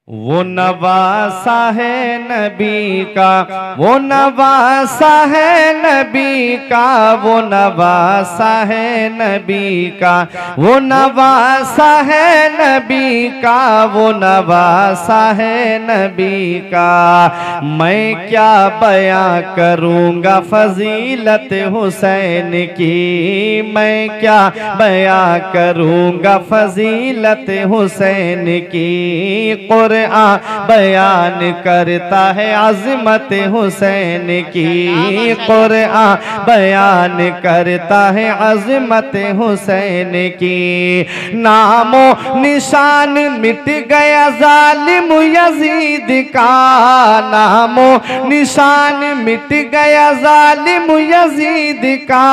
वो नवासा है नबी का, वो नवासा है नबी का, वो नवासा है नबी का, वो नवासा है नबी का, वो नवासा है नबी का। मैं क्या बयां करूँगा फजीलत हुसैन की, मैं क्या बयां करूँगा फजीलत हुसैन की। कुरान बयान करता है अज़मत हुसैन की, कुरान बयान करता है अज़मत हुसैन की। नामो निशान मिट गया जालिम यजीद का, नामो निशान मिट गया जालिम यजीद का।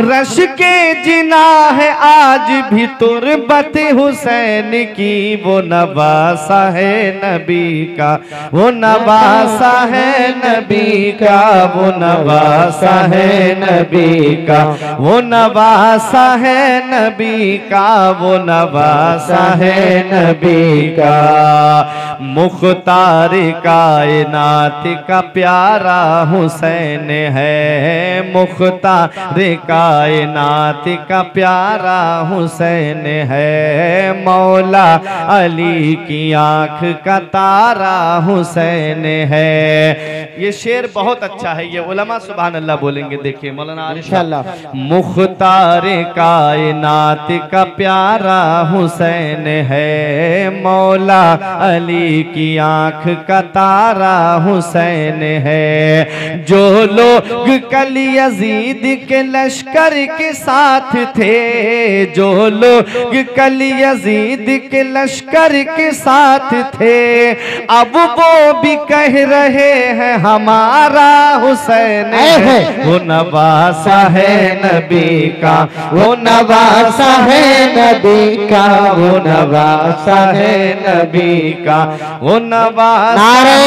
रश के जिना है आज भी तुरबत हुसैन की। वो नवासा है नबी का, वो नवासा है नबी का, वो नवासा है नबी का, वो नवासा है नबी का, वो नवासा है नबी का। मुख्तार कायनात का प्यारा हुसैन है, मुख्तार कायनात का प्यारा हुसैन है। मौला अली की आंख का तारा हुसैन है। ये शेर बहुत अच्छा है, ये उलमा सुभान अल्लाह बोलेंगे। देखिए मौलाना इंशाअल्लाह। मुख्तार कायनात का प्यारा हुसैन है, मौला अली की आंख का तारा हुसैन है। जो लोग कल यजीद के लश्कर के साथ थे, जो लोग कल यजीद के लश्कर के साथ थे, अब वो भी कह रहे हैं हमारा हुसैन है। वो नवासा है नबी का, वो नवासा है नबी का, वो नवासा है नबी का, वो नवासा। नारे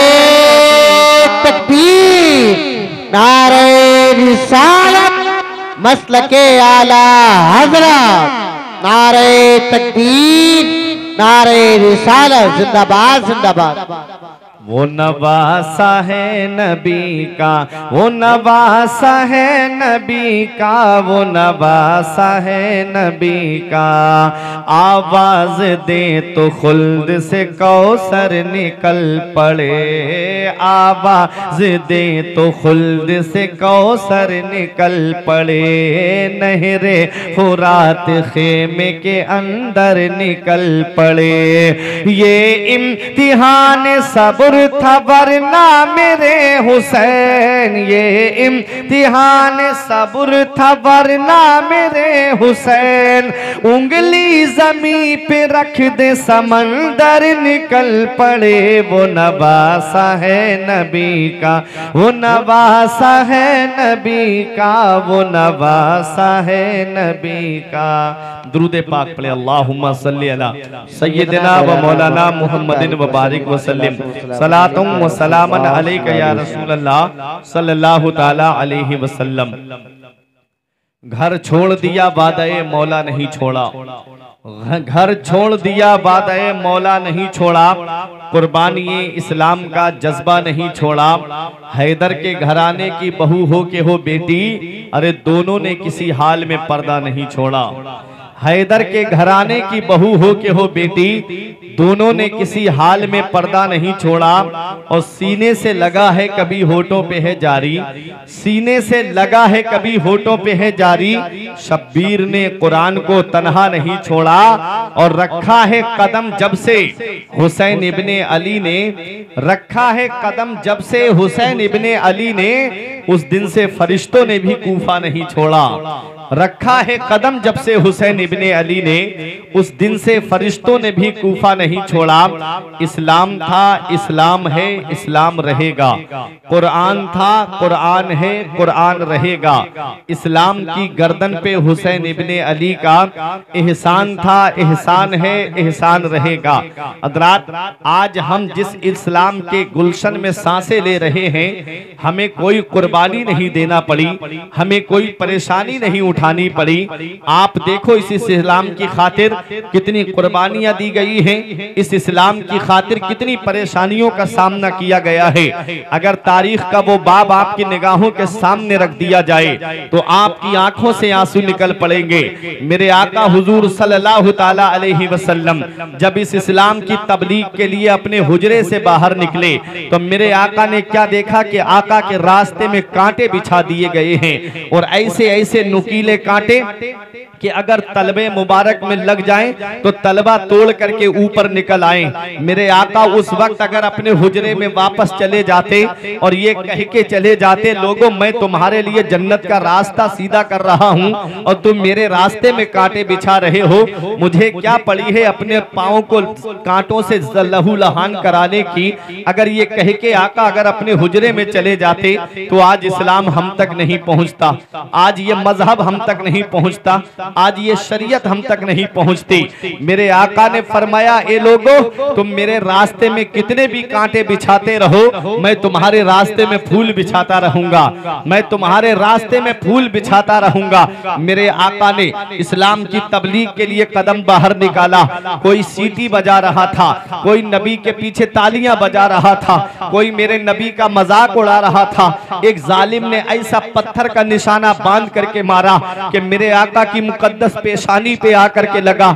तकबीर, नारे रिसालत, मसलके आला हज़रत, नारे तकबीर, नारे रिसालत, जिंदाबाद जिंदाबाद। वो नवासा है नबी का, वो नवासा है नबी का, वो नवासा है नबी का। आवाज दे तो खुल्द से कौसर निकल पड़े, आवाज दे तो खुल्द से कौसर निकल पड़े। नहरे फुरात खेमे के अंदर निकल पड़े। ये इम्तिहान सब्र था वरना मेरे हुसैन, ये इम्तिहान सब्र था वरना मेरे हुसैन। उंगली जमी पे रख दे समंदर निकल पड़े। वो नवासा है नबी का, वो नवासा है नबी का, वो नवासा है नबी का। दुरूद पाक पढ़े। अल्लाहुम्मा सल्ली अला सय्यिदिना व मौलाना मुहम्मदिन व बारिक व सल्लिम सलातुम व सलामन अलैका या रसूल अल्लाह सल्लल्लाहु ताला अलैहि वसल्लम। घर छोड़ दिया वादे मौला नहीं छोड़ा, घर छोड़ दिया वादे मौला नहीं छोड़ा। कुर्बानी इस्लाम का जज्बा नहीं छोड़ा। हैदर के घराने की बहू हो के हो बेटी, अरे दोनों ने किसी हाल में पर्दा नहीं छोड़ा। हैदर के घराने की बहू हो के हो बेटी, दोनों ने किसी हाल में पर्दा नहीं छोड़ा। और सीने से लगा है कभी होठों पे है जारी, सीने से लगा है कभी होठों पे है जारी। शब्बीर ने कुरान को तन्हा नहीं छोड़ा। और रखा है कदम जब से हुसैन इब्ने अली ने, रखा है कदम जब से हुसैन इब्ने अली ने, उस दिन से फरिश्तों ने भी कूफा नहीं छोड़ा। रखा है कदम जब से हुसैन इब्ने अली ने, उस दिन से फरिश्तों ने भी कूफा नहीं छोड़ा। इस्लाम था, इस्लाम है, इस्लाम रहेगा। कुरान था, कुरान है, कुरान रहेगा। इस्लाम की गर्दन पे हुसैन इब्ने अली का एहसान था, एहसान है, एहसान रहेगा। हज़रात, आज हम जिस इस्लाम के गुलशन में सांसें ले रहे हैं, हमें कोई कुर्बानी नहीं देना पड़ी, हमें कोई परेशानी नहीं उठानी पड़ी। आप देखो इस इस्लाम की खातिर कितनी कुर्बानियां दी गई हैं, इस इस्लाम की खातिर कितनी परेशानियों का सामना किया गया है। अगर तारीख का वो बाब आपकी निगाहों के सामने रख दिया जाए तो आपकी आंखों से आंसू निकल पड़ेंगे। मेरे आका हुजूर सल्लल्लाहु ताला अलैहि वसल्लम जब इस इस्लाम की तबलीग के लिए अपने हुजरे से बाहर निकले तो मेरे आका ने क्या देखा कि आका के रास्ते में कांटे बिछा दिए गए हैं, और ऐसे ऐसे नुकीले कांटे कि अगर तलबे मुबारक में लग जाएं तो तलबा तोड़ करके ऊपर निकल आए। मेरे आका उस वक्त अगर अपने हुजरे में वापस चले जाते और ये कह के चले जाते, लोगों मैं तुम्हारे लिए जन्नत का रास्ता सीधा कर रहा हूं और तुम मेरे रास्ते में कांटे बिछा रहे हो, मुझे क्या पड़ी है अपने पाँव को कांटों से लहूलुहान कराने की। अगर ये कह के आका अगर अपने हुजरे में चले जाते तो आज इस्लाम हम तक नहीं पहुंचता, आज ये मजहब हम तक नहीं पहुंचता, आज ये शरीयत हम तक नहीं पहुंचती। मेरे आका ने फरमाया, ए लोगों तुम मेरे रास्ते में कितने भी कांटे बिछाते रहो, मैं तुम्हारे रास्ते में फूल बिछाता रहूंगा, मैं तुम्हारे रास्ते में फूल बिछाता रहूंगा। मेरे आका ने इस्लाम की तबलीग के लिए कदम बाहर निकाला। कोई सीटी बजा रहा था, कोई नबी के पीछे तालियां बजा रहा था, कोई मेरे नबी का मजाक उड़ा रहा था। एक जालिम ने ऐसा पत्थर का निशाना बांध करके मारा कि मेरे आका की मुकद्दस पेशानी पे आकर के लगा।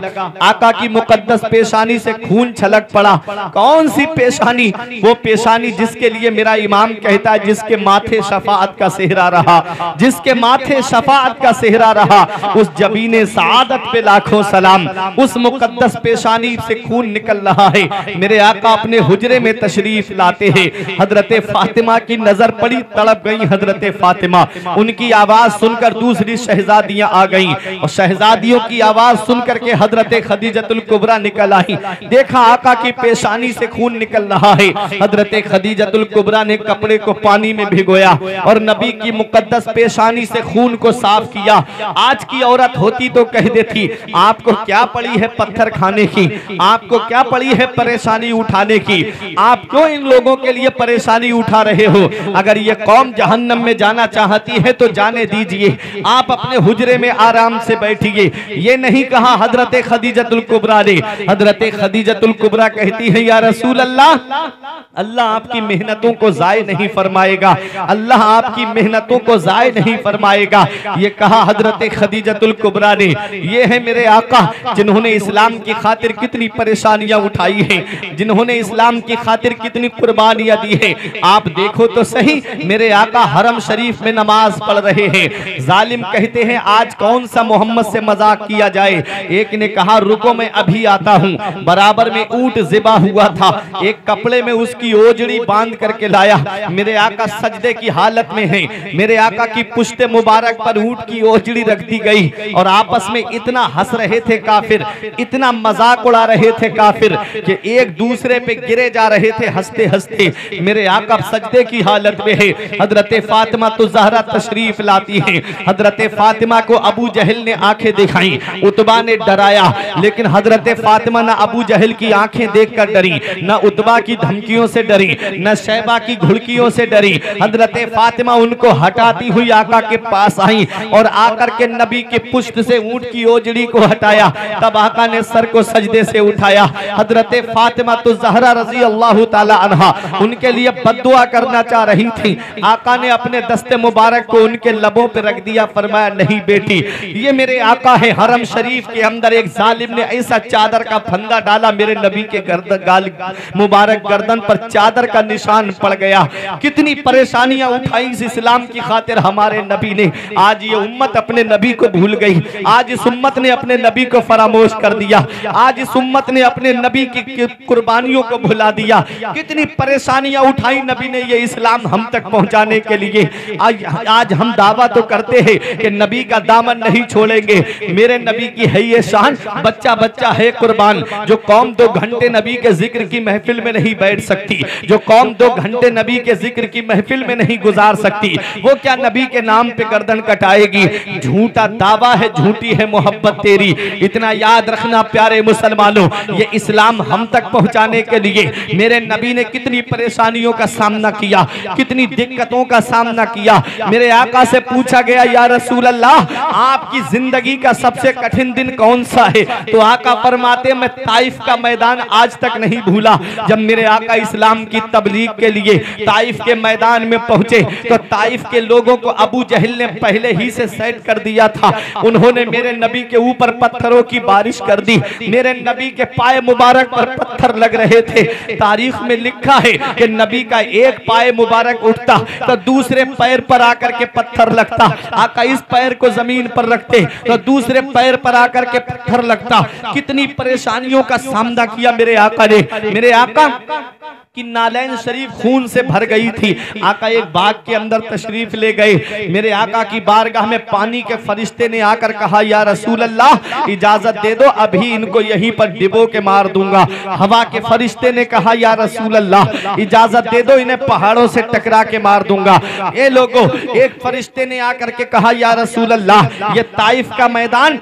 आका की मुकद्दस पेशानी से खून छलक पड़ा। कौन सी पेशानी? वो पेशानी जिसके लिए मेरा इमाम कहता है जिसके माथे शफाअत का सेहरा रहा, जिसके माथे शफाअत का सेहरा रहा, उस जबीने सआदत पे लाखों सलाम। उस मुकद्दस पेशानी से खून निकल रहा है। मेरे आका अपने हुजरे में तशरीफ लाते हैं। हजरते फातिमा की नजर पड़ी, तड़प गई हजरते फातिमा। उनकी आवाज सुनकर दूसरी शहजादियां आ गईं और शहजादियों की आवाज सुनकर के हजरते खदीजतुल कुबरा निकल आई। देखा आका की पेशानी से खून निकल रहा है। हजरते खदीजतुल कुबरा ने कपड़े को पानी में भिगोया और नबी की मुकद्दस पेशानी से खून को साफ किया। आज की औरत होती तो कह देती, आपको क्या पड़ी है पत्थर खाने की, आपको क्या पड़ी है परेशानी उठाने की, आप क्यों इन लोगों के लिए परेशानी उठा रहे हो? अगर ये कौम जहन्नम में जाना चाहती है तो जाने दीजिए, आप अपने हुजरे में आराम से बैठिए। ये नहीं कहा हजरते खदीजतुल कुबरा ने। हजरते खदीजतुल कुबरा कहती है, या रसूल अल्लाह, अल्लाह आपकी मेहनतों को जाय नहीं फरमाएगा, अल्लाह आपकी मेहनतों को जाय नहीं फरमाएगा। ये कहा हजरते खदीजतुल कुबरा ने। ये है मेरे आका जिन्होंने इस्लाम की खातिर कितनी परेशानियां उठाई हैं, जिन्होंने इस्लाम की खातिर कितनी कुर्बानियां दी हैं। आप देखो तो सही, मेरे आका हरम शरीफ में नमाज पढ़ रहे हैं। जालिम कहते हैं आज कौन सा मोहम्मद से मजाक किया जाए। एक ने कहा रुको मैं अभी आता हूँ। बराबर में ऊंट ज़िबा हुआ था, एक कपड़े में उसकी ओजड़ी बांध करके लाया। मेरे आका सजदे की हालत में है। मेरे आका की पुश्ते मुबारक पर ऊंट की ओजड़ी रख दी गई और आपस में इतना हंस रहे थे काफिर, इतना मजाक उड़ा रहे थे काफिर कि एक दूसरे पे गिरे जा रहे थे हंसते हंसते। मेरे आका सजदे की हालत में है। हजरते फातिमा तो ज़हरा तशरीफ लाती है। हजरते फातिमा को अबू जहल ने आंखें दिखाई, उतबा ने डराया, लेकिन हजरते फातिमा न अबू जहल की आंखें देखकर डरी, न उतबा की धमकियों से डरी, न शैबा की घुड़कियों से डरी। हजरते फातिमा उनको हटाती हुई आका के पास आई और आकर के नबी के पुष्ट से ऊंट की ओजड़ी को हटाया। तब आका ने सर को सजदे से उठाया। हजरते फातिमा तो ज़हरा रज़ी अल्लाह ताला अन्हा उनके लिए बद्दुआ करना चाह रही थी। आका ने अपने दस्ते मुबारक को उनके लबों पे रख दिया। फरमाया नहीं बेटी, ये मेरे आका है। हरम शरीफ के अंदर एक जालिम ने ऐसा चादर का फंदा डाला, मेरे नबी के गाल मुबारक गर्दन पर चादर का निशान पड़ गया। कितनी परेशानियां उठाई इस इस्लाम की खातिर हमारे नबी ने। आज ये उम्मत अपने नबी को भूल गई, आज इस उम्मत ने अपने नबी को फरामोश कर दिया, आज इस उम्मत ने अपने नबी की कुर्बानियों को भुला दिया। कितनी परेशानियां उठाई नबी ने ये इस्लाम हम तक पहुंचाने के लिए। आज हम दावा तो करते हैं कि नबी का दामन नहीं छोड़ेंगे। मेरे नबी की है ये शान, बच्चा बच्चा है कुर्बान। जो कौम 2 घंटे नबी के जिक्र की महफिल में नहीं बैठ सकती, जो कौम 2 घंटे नबी के जिक्र की महफिल में नहीं गुजार सकती, वो क्या नबी के नाम पे गर्दन कटाएगी? झूठा दावा है, झूठी है मोहब्बत तेरी। इतना याद रखना प्यारे मुसलमानों, ये इस्लाम हम तक पहुंचाने के लिए मेरे नबी ने कितनी परेशानियों का सामना किया, कितनी दिक्कतों का सामना किया। मेरे आका से पूछा गया, या रसूल रसूल अल्लाह आपकी जिंदगी का सबसे कठिन दिन कौन सा है? तो आका फरमाते मैं ताइफ का मैदान आज तक नहीं भूला। जब मेरे आका इस्लाम की तबलीग के लिए ताइफ के मैदान में पहुंचे तो ताइफ के लोगों को अबू जहल ने पहले ही से सेट कर दिया था। उन्होंने मेरे नबी के ऊपर पत्थरों की बारिश कर दी। मेरे नबी के पाए मुबारक पर पत्थर लग रहे थे। तारीख में लिखा है कि नबी का एक पाए मुबारक उठता तो दूसरे पैर पर आकर के पत्थर लगता। आका इस पैर को जमीन पर रखते तो दूसरे पैर पर आकर के पत्थर लगता। कितनी परेशानियों का सामना किया मेरे आका ने। मेरे आका कि नालैन शरीफ खून से भर गई थी। आका एक बाग के अंदर तशरीफ ले गए। मेरे आका की बारगाह में पानी के फरिश्ते ने आकर कहा या रसूल अल्लाह इजाजत दे दो, अभी इनको यहीं पर डिबो के मार दूंगा। हवा के फरिश्ते ने कहा या रसूल अल्लाह इजाजत दे दो, इन्हें पहाड़ों से टकरा के मार दूंगा। ये लोगों एक फरिश्ते ने आकर के कहा या रसूल अल्लाह ये ताइफ का मैदान,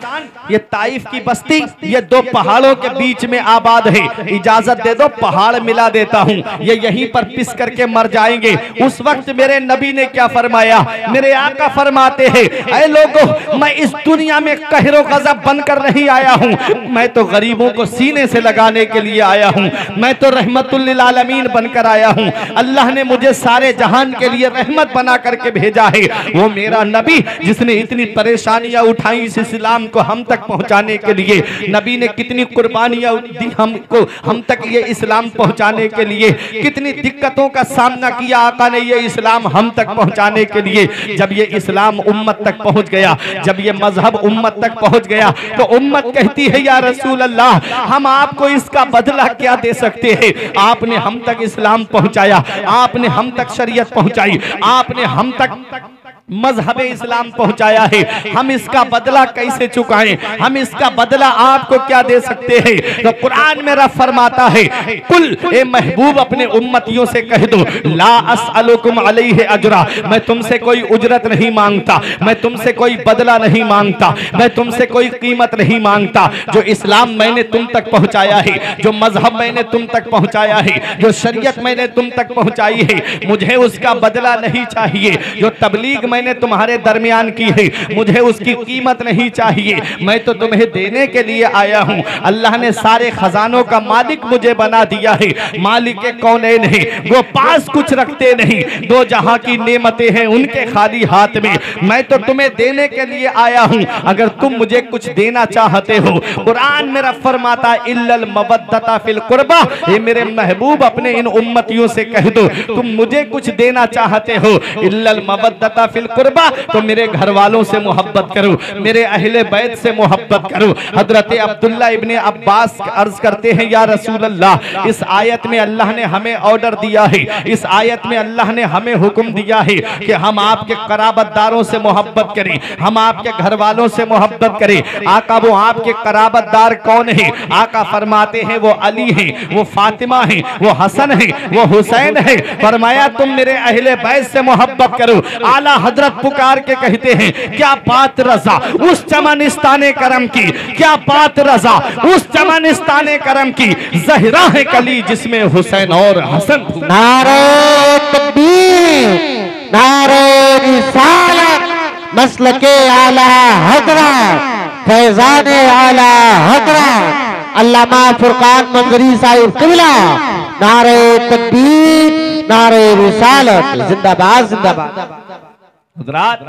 ये ताइफ की बस्ती, ये दो पहाड़ों के बीच में आबाद है, इजाजत दे दो पहाड़ मिला देता हूँ, ये यहीं पर पिस करके मर जाएंगे। उस वक्त मेरे नबी ने क्या फरमाया? मेरे आका फरमाते हैं ऐ लोगों मैं इस दुनिया में कहरो गजब बनकर नहीं आया हूँ, मैं तो गरीबों को सीने से लगाने के लिए आया हूँ, मैं तो रहमतुल लिल आलमीन बनकर आया हूँ। अल्लाह ने मुझे सारे जहान के लिए रहमत बना करके भेजा है। वो मेरा नबी जिसने इतनी परेशानियां उठाई इस इस्लाम को हम तक पहुंचाने के लिए, नबी ने कितनी कुर्बानियां दी हमको, हम तक ये इस्लाम पहुंचाने के लिए, कितनी दिक्कतों का सामना किया आका ने ये इस्लाम हम तक पहुंचाने के लिए। जब ये इस्लाम उम्मत तक पहुंच गया, जब ये मजहब उम्मत तक पहुंच गया तो उम्मत कहती है या रसूल अल्लाह हम आपको इसका बदला क्या दे सकते हैं? आपने हम तक इस्लाम पहुंचाया, आपने हम तक शरीयत पहुंचाई, आपने हम तक मजहब इस्लाम पहुंचाया है, हम इसका बदला कैसे चुकाएं? हम इसका बदला आपको क्या दे सकते हैं? तो कुरान मेरा फरमाता है कुल ए महबूब अपने उम्मतियों से कह दो ला अस्अलुकुम अलैहि अजरा, मैं तुमसे कोई उजरत नहीं मांगता, मैं तुमसे कोई बदला नहीं मांगता, मैं तुमसे कोई कीमत नहीं मांगता। जो इस्लाम मैंने तुम तक पहुंचाया है, जो मजहब मैंने तुम तक पहुंचाया है, जो शरीयत मैंने तुम तक पहुंचाई है, मुझे उसका बदला नहीं चाहिए। जो तबलीग मैंने तुम्हारे दरमियान की है, मुझे उसकी कीमत नहीं चाहिए, मैं तो तुम्हें देने के लिए आया हूं। अल्लाह ने सारे खजानों का मालिक मुझे बना दिया है, मालिक के कौनैन है, वो पास कुछ रखते नहीं, दो जहां की नेमतें हैं उनके खाली हाथ में, मैं तो तुम्हें देने के लिए आया हूं। अगर तुम मुझे कुछ देना चाहते हो, कुरान मेरा फरमाता इल्लल मवद्दता फिल कुर्बा, ये मेरे महबूब अपने इन उम्मतियों से कह दो तुम मुझे कुछ देना चाहते हो इल्लल मवद्दता फिल कुर्बा, तो मेरे घर वालों से मोहब्बत करो, मेरे अहले बैत से मोहब्बत करो। हजरत अब्दुल्ला इब्ने अब्बास अर्ज करते हैं या रसूल अल्लाह इस आयत में अल्लाह ने हमें ऑर्डर दिया है, इस आयत में अल्लाह ने हमें हुक्म दिया है कि हम आपके कराबतदारों से मोहब्बत करें, हम आपके घर वालों से मोहब्बत करें। आका वो आपके कराबतदार कौन है? आका फरमाते हैं वो अली हैं, वो फातिमा हैं, वो हसन हैं, वो हुसैन हैं। फरमाया तुम मेरे अहले बैत से मोहब्बत करो। आला हजरत पुकार के कहते हैं क्या बात रजा उस चमनिस्ताने करम की, क्या बात रजा उस चमनिस्ताने करम की, ज़हरा है कली जिसमें हुसैन और हसन। नारे तकबीर, नारे रिसालत, मसलके आला हजरत, फैज़ाने आला हजरत अल्लामा फुरकान मंजरी साहिब क़िबला। नारे तकबीर, नारे रिसालत, जिंदाबाद जिंदाबाद। हज़रात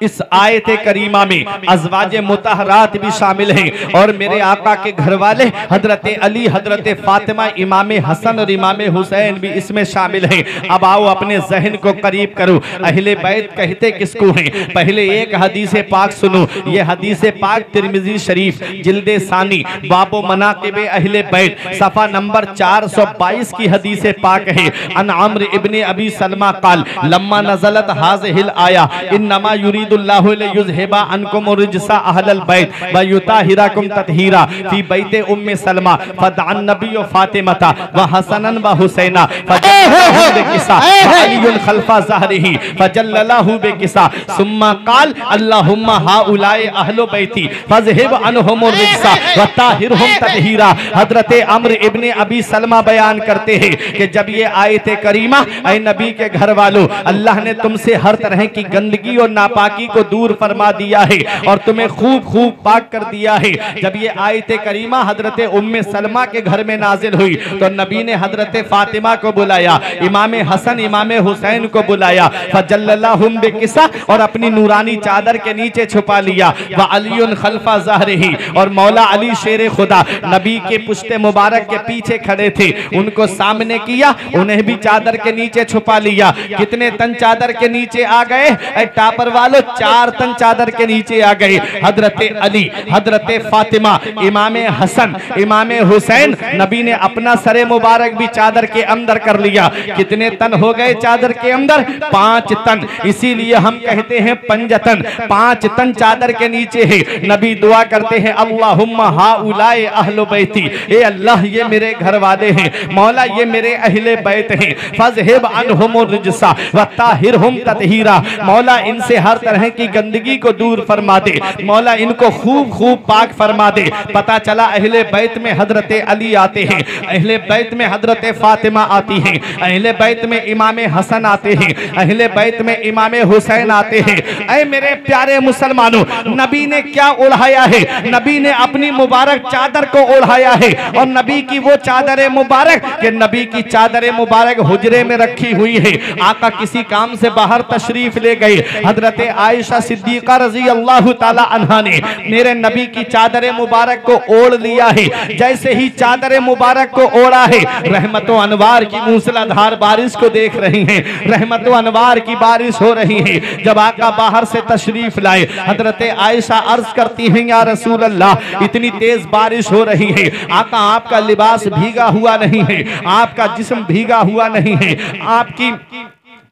इस आयत करीमा में अज़वाज मुतहरात भी शामिल हैं और मेरे आका के घर वाले हजरत अली, हजरत फातिमा, इमाम हसन और इमाम हुसैन भी इसमें शामिल हैं। अब आओ अपने जहन को करीब करो, अहले बैत कहते किसको हैं? पहले एक हदीस पाक सुनो, ये हदीस पाक तिरमिज़ी शरीफ जिल्दे सानी बाबो मनाक़िब अहले बैत सफ़ा नंबर 422 की हदीस पाक है। अन अम्र इब्ने अबी सलमा क़ाल लम्मा नज़लत हाज़िहिल आया इन्नमा युरीदुल्लाहु लियुज़हिबा अन्कुम रिजसा अहलल बैत व युताहिराकुम तत्हीरा फी बैत उम्मे सलमा फदअन नबी व फातिमा व हसनन व हुसैना फजल्ललाहु बिकिसा व अलीयुन खल्फा ज़हरिही फजल्ललाहु बिकिसा सुम्मा क़ाल अल्लाहुम्मा हाउलाए अहलु बैती फज़हिब अन्हुम रिजसा व ताहिरहुम तत्हीरा। हजरत अम्र इब्ने अबी सलमा बयान करते हैं कि जब ये आयत करीमा ऐ नबी के घर वालों, अल्लाह ने तुमसे हर तरह की गंदगी और नापाकी नापाकी को दूर फरमा दिया है और तुम्हें खूब खूब पाक कर दिया है। जब ये आयत करीमा हजरत उम्मे सलमा के घर में नाजिल हुई तो नबी ने हजरत फातिमा को बुलाया, इमाम हसन इमाम हुसैन को बुलाया, फजल्ललाहुम बिकिसा और अपनी नूरानी चादर के नीचे छुपा लिया। व अलीउन खल्फा ज़हरिही और मौला अली शेर खुदा नबी के पुश्ते मुबारक के पीछे खड़े थे, उनको सामने किया, उन्हें भी चादर के नीचे छुपा लिया। कितने तन चादर के नीचे आ गए टापर वालों? 4 तन चादर के नीचे आ गए। हजरत अली, हजरत फातिमा, इमाम हसन, इमाम हुसैन, नबी ने अपना सरे मुबारक भी चादर के अंदर कर लिया। कितने तन हो गए चादर के अंदर? 5 तन। इसीलिए हम कहते हैं पंजतन, 5 तन चादर के नीचे है। नबी दुआ करते हैं अल्लाहुम्मा हाउलाए अहले बैती, ए अल्लाह ये मेरे घर वाले हैं, मौला ये मेरे अहले बैत हैं, फज़हिब अन्हुम रिजसा व ताहिरहुम ततहीरा, मौला इनसे हर तरह की गंदगी को दूर फरमा दे, मौला इनको खूब खूब पाक फरमा दे। पता चला अहले बैत में हजरत अली आते हैं, अहले बैत में हजरत फातिमा आती हैं, अहले बैत में इमाम हसन आते हैं, अहले बैत में इमाम हुसैन आते हैं। ऐ मेरे प्यारे मुसलमानों, नबी ने क्या ओढ़ाया है? नबी ने अपनी मुबारक चादर को ओढ़ाया है और नबी की वो चादर मुबारक कि नबी की चादर मुबारक हुजरे में रखी हुई है। आका किसी काम से बाहर तशरीफ ले गए, हजरत आयशा सिद्दीका रजी अल्लाह ताला अन्हा ने मेरे नबी की चादर मुबारक को ओढ़ लिया है। जैसे ही चादर मुबारक को ओढ़ा है, रहमतों अनवार की मूसलाधार बारिश को देख रही हैं, रहमतों अनवार की बारिश हो रही है। जब आका बाहर से तशरीफ लाए, हजरत आयशा अर्ज करती हैं या रसूल अल्लाह इतनी तेज बारिश हो रही है, आका आपका लिबास भीगा हुआ नहीं है, आपका जिस्म भीगा हुआ नहीं है, आपकी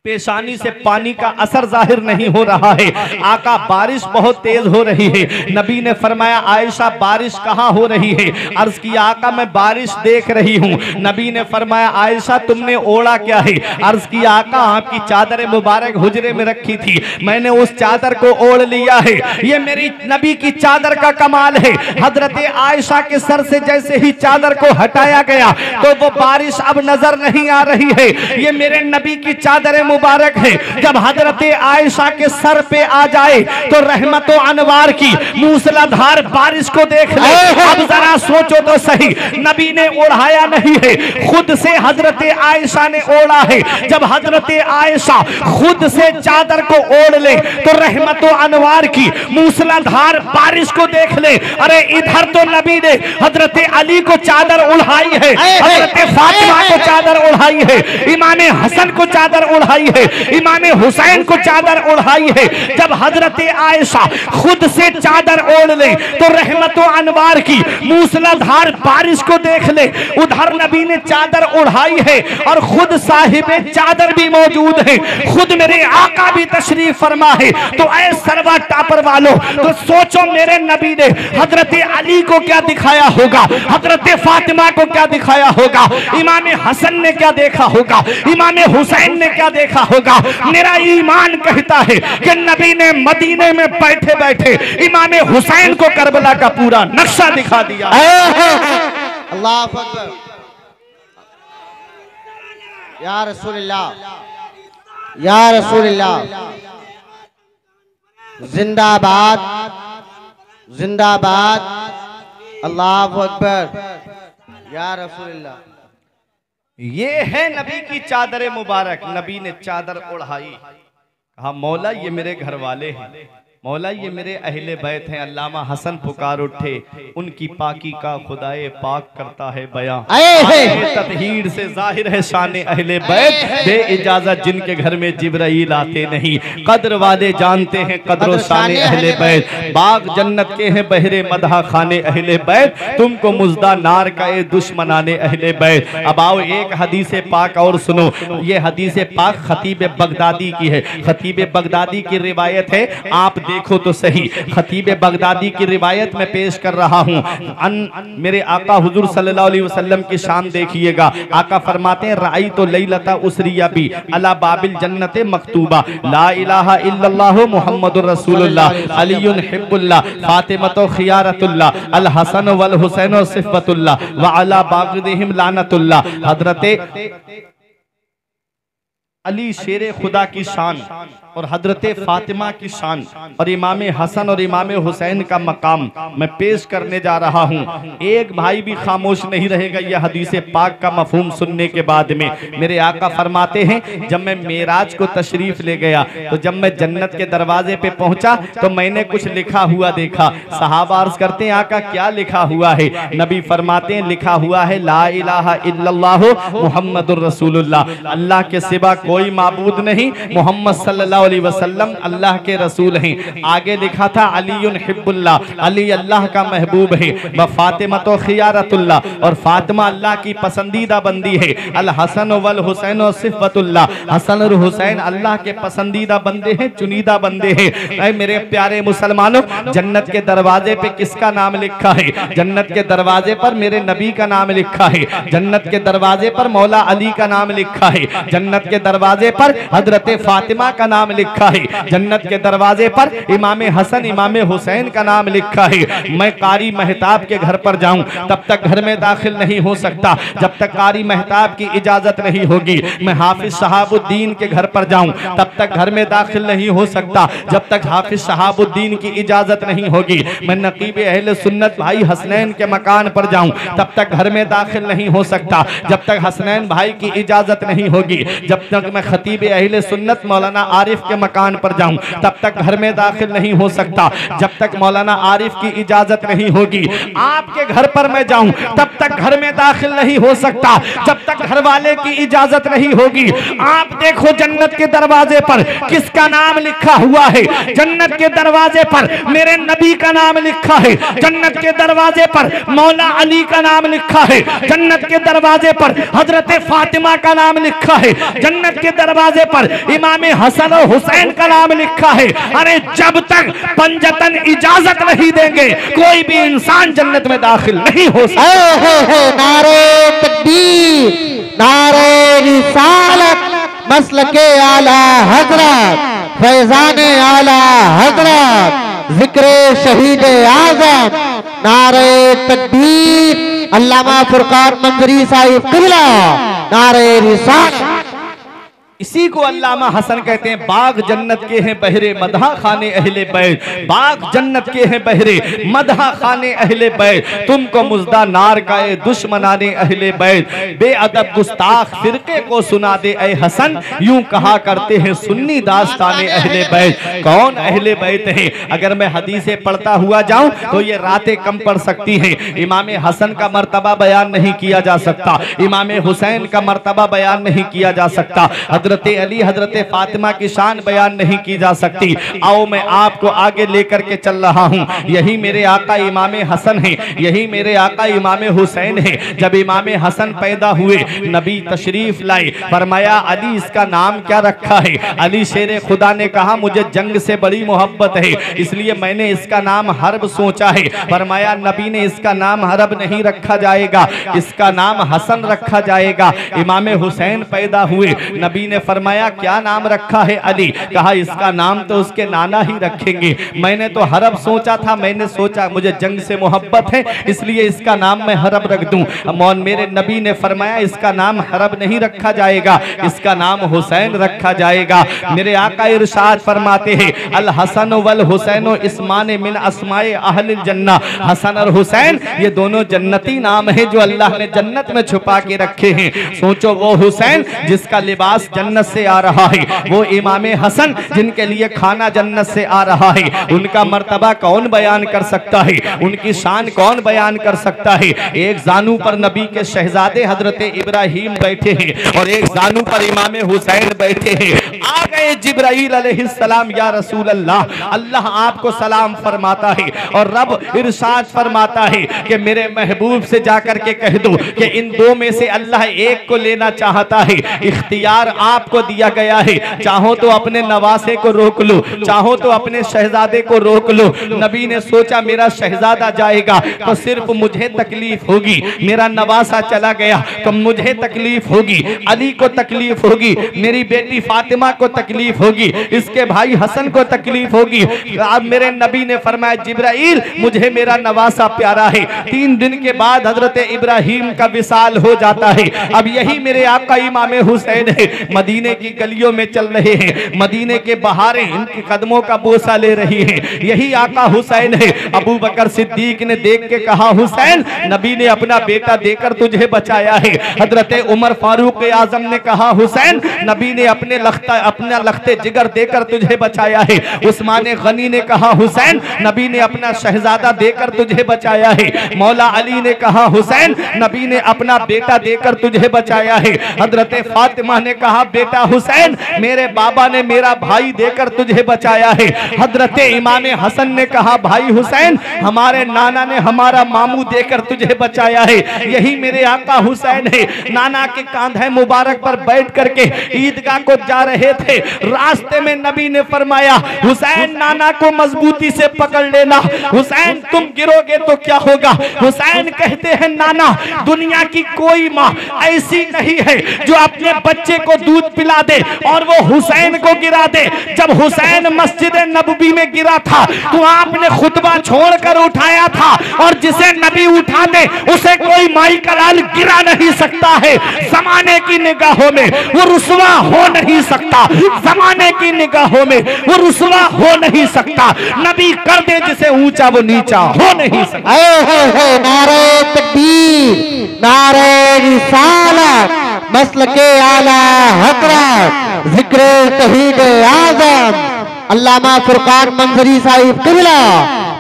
पेशानी से पानी का असर जाहिर नहीं हो रहा है, आका बारिश बहुत तेज हो रही है। नबी ने फरमाया आयशा बारिश कहाँ हो रही है? अर्ज किया आका मैं बारिश देख रही हूँ। नबी ने फरमाया आयशा तुमने ओढ़ा क्या है? अर्ज किया आका आपकी चादर मुबारक हुजरे में रखी थी, मैंने उस चादर को ओढ़ लिया है। ये मेरी नबी की चादर का कमाल है। हजरत आयशा के सर से जैसे ही चादर को हटाया गया तो वो बारिश अब नजर नहीं आ रही है। ये मेरे नबी की चादर मुबारक है। जब हजरत आयशा के सर पे आ जाए तो रहमतों अनवार की मूसलाधार बारिश को देख ले। अब जरा सोचो तो सही, नबी ने ओढ़ाया नहीं है, खुद से हजरत आयशा ने ओढ़ा है। जब हजरत आयशा खुद से चादर को ओढ़ ले तो रहमतों अनवार की मूसलाधार बारिश को देख ले। अरे इधर तो नबी ने हजरत अली को चादर ओढ़ाई है, हजरत फातिमा को चादर ओढ़ाई है, इमाम हसन को चादर ओढ़ाई है, इमाम हुसैन को चादर ओढ़ाई है। जब हजरत आयशा खुद से चादर ओढ़ ले तो रहमतों अनवार की मूसलाधार बारिश को देख ले। उधर नबी ने चादर ओढ़ाई है और खुद साहिबे चादर भी मौजूद है, खुद मेरे आका भी तशरीफ फरमा है। तो ऐ सरवा टापर वालों, तो सोचो मेरे नबी ने हजरत अली को क्या दिखाया होगा, हजरत फातिमा को क्या दिखाया होगा, इमाम हसन ने क्या देखा होगा, इमाम हुसैन ने क्या देखा होगा। मेरा ईमान कहता है कि नबी ने मदीने में बैठे बैठे इमाम हुसैन को करबला का पूरा नक्शा दिखा दिया। अल्लाह अकबर, या रसूलल्लाह, या रसूलल्लाह, जिंदाबाद जिंदाबाद, अल्लाह अकबर, या रसूलल्लाह। ये है नबी की चादर मुबारक। नबी ने चादर ओढ़ाई, कहा मौला ये मेरे घर वाले हैं, मौला ये मेरे अहले बैत हैं। अल्लामा हसन पुकार उठे, उनकी पाकी का खुदाए पाक करता है बयां, ततहीर से जाहिर है शान अहले बैत, बे इजाजत जिनके घर में जिब्राइल आते नहीं। कद्र वाले जानते हैं कद्र शान अहले बैत, बाग जन्नत के हैं बहरे मदहा खाने अहले बैत, तुमको मुजदा नार का ए दुश्मनाने अहले बैत। अब आओ एक हदीस पाक और सुनो, ये हदीस पाक खतीब बगदादी की है। खतीब बगदादी की रिवायत है, आप देखो तो सही। खतीब बगदादी की रिवायत में पेश कर रहा हूँ। मेरे आका हुजूर सल्लल्लाहु अलैहि वसल्लम की शान देखिएगा। आका फरमाते हैं राई तो लैलता उसरिया भी अला बाबिल जन्नत मकतूबा ला इलाहा इल्लल्लाह मुहम्मदुर रसूलुल्लाह अलीयुन हिब्बुल्लाह फातिमतो खियारतुल्लाह अल हसन वल हुसैन सिफ़तुल्लाह व अला बागिदिहिम लानतुल्लाह। हजरत अली शेरे खुदा की शान और हजरत फातिमा की शान और इमाम हसन और इमाम हुसैन का मकाम मैं पेश करने जा रहा हूँ। एक भाई भी खामोश नहीं रहेगा यह हदीस पाक का मफहूम सुनने के बाद में। मेरे आका फरमाते हैं, जब मैं मेराज को तशरीफ ले गया तो जब मैं जन्नत के दरवाजे पे पहुंचा तो मैंने कुछ लिखा हुआ देखा। सहाबा अर्ज करते हैं, आका क्या लिखा हुआ है? नबी फरमाते हैं, लिखा हुआ है ला इलाहा इल्लल्लाह मुहम्मदुर रसूलुल्लाह, अल्लाह के सिवा कोई माबूद नहीं, मोहम्मद सल्लल्लाहु अलैहि वसल्लम अल्लाह के रसूल हैं। आगे लिखा था अलीयुन हिब्बुल्लाह, अली अल्लाह का महबूब है, व फातिमा तो खियारतुल्लाह, और फातिमा अल्लाह की पसंदीदा बंदी है। अल हसन वल हुसैन सिफ़तुल्लाह, हसन और हुसैन अल्लाह के पसंदीदा बंदे हैं, चुनीदा बंदे हैं। ऐ मेरे प्यारे मुसलमानों, जन्नत के दरवाजे पे किसका नाम लिखा है? जन्नत के दरवाजे पर मेरे नबी का नाम लिखा है। जन्नत के दरवाजे पर मौला अली का नाम लिखा है। जन्नत के दरवाजे पर हजरत फातिमा का नाम लिखा है। जन्नत के दरवाजे पर इमाम हसन इमाम हुसैन का नाम लिखा है। मैं कारी महताब के घर पर जाऊं तब तक घर में दाखिल नहीं हो सकता जब तक कारी महताब की इजाजत नहीं होगी। मैं हाफिज शहाबुद्दीन के घर पर जाऊं तब तक घर में दाखिल नहीं हो सकता जब तक हाफिज शहाबुद्दीन की इजाजत नहीं होगी। मैं नकीब अहले सुन्नत भाई हसनैन के मकान पर जाऊं तब तक घर में दाखिल नहीं हो सकता जब तक हसनैन भाई की इजाजत नहीं होगी। जब तक मैं खतीब अहले सुन्नत मौलाना आरिफ के मकान पर जाऊं तब तक घर में दाखिल नहीं हो सकता जब तक मौलाना आरिफ की इजाजत नहीं होगी। आपके घर पर मैं जाऊं तब तक घर में दाखिल नहीं हो सकता जब तक घर वाले की इजाजत नहीं होगी। आप देखो जन्नत के दरवाजे पर किसका नाम लिखा हुआ है? जन्नत के दरवाजे पर मेरे नबी का नाम लिखा है। जन्नत के दरवाजे पर मौला अली का नाम लिखा है। जन्नत के दरवाजे पर हजरत फातिमा का नाम लिखा है। जन्नत के दरवाजे पर इमाम हसन और हुसैन का नाम लिखा है। अरे जब तक पंजतन इजाजत नहीं देंगे कोई भी इंसान जन्नत में दाखिल नहीं हो सकता। नारे तकबीर, नारे रिसालत, मसलके आला हजरत, फैजाने आला हजरत, जिक्रे शहीद आजम, नारे तकबीर, अल्लामा फुरकान मंजरी साहिब किबला, नारे रिसालत। इसी को अल्लामा हसन कहते हैं, बाग जन्नत के हैं बहरे मदहा खाने अहले बैत, बाग जन्नत के हैं बहरे मदहा खाने अहले बैत, तुमको मुजदा नार का ए दुश्मनाने अहले बैत, बेअदब गुस्ताख फिरके को सुना दे ए हसन, यूं कहा करते हैं सुन्नी दास्ताने अहले बैत। कौन अहले बैत है? अगर मैं हदीसें पढ़ता हुआ जाऊं तो ये रातें कम पड़ सकती हैं। इमाम हसन का मर्तबा बयान नहीं किया जा सकता, इमाम हुसैन का मर्तबा बयान नहीं किया जा सकता, हजरत अली हजरत फातिमा की शान बयान नहीं की जा सकती। आओ मैं आपको आगे लेकर के चल रहा हूँ। यही मेरे आका इमाम हसन है, यही मेरे आका इमाम हुसैन है। जब इमाम हसन पैदा हुए नबी तशरीफ लाए, फरमाया अली इसका नाम क्या रखा है? अली शेर खुदा ने कहा मुझे जंग से बड़ी मोहब्बत है इसलिए मैंने इसका नाम हर्ब सोचा है। फरमाया नबी ने इसका नाम हर्ब नहीं रखा जाएगा, इसका नाम हसन रखा जाएगा। इमाम हुसैन पैदा हुए, नबी ने फरमाया क्या नाम रखा है? अली। कहा इसका नाम तो उसके नाना ही रखेंगे, मैंने तो हरब सोचा था, मैंने सोचा मुझे जंग से मोहब्बत है इसलिए इसका नाम मैं हरब रख दूं। मौन मेरे नबी ने फरमाया इसका नाम हरब नहीं रखा जाएगा, इसका नाम हुसैन रखा जाएगा। मेरे आका इरशाद फरमाते हैं अल हसन वल हुसैन इस्मान मिन अस्माए अहलिल जन्ना, हसन और हुसैन ये दोनों जन्नती नाम है जो अल्लाह ने जन्नत में छुपा के रखे हैं। सोचो वो हुसैन जिसका लिबास जन्नत से आ रहा है, वो इमाम हसन जिनके लिए खाना जन्नत से आ रहा है, उनका मर्तबा कौन बयान कर सकता है? उनकी शान कौन बयान कर सकता है? एक जानू पर नबी के शहजादे हजरत इब्राहिम बैठे हैं और एक जानू पर इमाम हुसैन बैठे हैं। आ गए जिब्राइल अलैहिस्सलाम, या रसूल अल्लाह, अल्लाह आपको सलाम फरमाता है और रब इरशाद फरमाता है कि मेरे महबूब से जाकर के कह दो कि इन दो में से अल्लाह एक को लेना चाहता है, इख्तियार आपको दिया गया है, चाहो तो अपने नवासे को रोक लो, चाहो तो अपने शहजादे को रोक लो। नबी ने सोचा मेरा शहजादा जाएगा तो सिर्फ मुझे तकलीफ होगी, मेरा नवासा चला गया तो मुझे तकलीफ होगी, अली को तकलीफ होगी, मेरी बेटी फातिमा को तकलीफ होगी, इसके भाई हसन को तकलीफ होगी। अब मेरे नबी ने फरमाया जिब्राइल मुझे मेरा नवासा प्यारा है। 3 दिन के बाद हजरत इब्राहिम का विसाल हो जाता है। अब यही मेरे आपका इमाम हुसैन है। मदीने की गलियों में चल रहे हैं, मदीने के बहारें इनके कदमों का बोसा ले रही हैं। यही आका हुसैन है। अबू बकर सिद्दीक ने देख के कहा, हुसैन नबी ने अपना बेटा देकर तुझे बचाया है। हजरत उमर फारूक आजम ने कहा, हुसैन नबी ने अपना लख्ते जिगर देकर तुझे बचाया है। उस्मान गनी ने कहा, हुसैन नबी ने अपना शहजादा देकर तुझे बचाया है। मौला अली ने कहा, हुसैन नबी ने अपना बेटा देकर तुझे बचाया है। हजरत फातिमा ने कहा, बेटा हुसैन मेरे बाबा ने मेरा भाई देकर तुझे बचाया है। हजरत इमाम हसन ने कहा, भाई हुसैन हमारे नाना ने हमारा मामू देकर तुझे बचाया है। यही मेरे आका हुसैन है। नाना के कांधे मुबारक पर बैठ करके ईदगाह को जा रहे थे। रास्ते में नबी ने फरमाया, हुसैन नाना को मजबूती से पकड़ लेना, हुसैन तुम गिरोगे तो क्या होगा। हुसैन कहते हैं, नाना दुनिया की कोई माँ ऐसी नहीं है जो अपने बच्चे को दूध पिला दे और वो हुसैन को गिरा दे। जब हुसैन मस्जिद नबवी में गिरा था तो आपने खुतबा छोड़कर उठाया था, और जिसे नबी उठा दे उसे कोई माई का लाल गिरा नहीं सकता है। जमाने की निगाहों में वो रुसवा हो नहीं सकता, जमाने की निगाहों में वो रुसवा हो नहीं सकता। नबी कर दे जिसे ऊंचा वो नीचा हो नहीं सकता। नारे तकबीर, नारे रिसालत, मसलके आला हज़रत, जिक्र तौहीद आज़म अल्लामा फुरकान मंजरी साहिब किबला।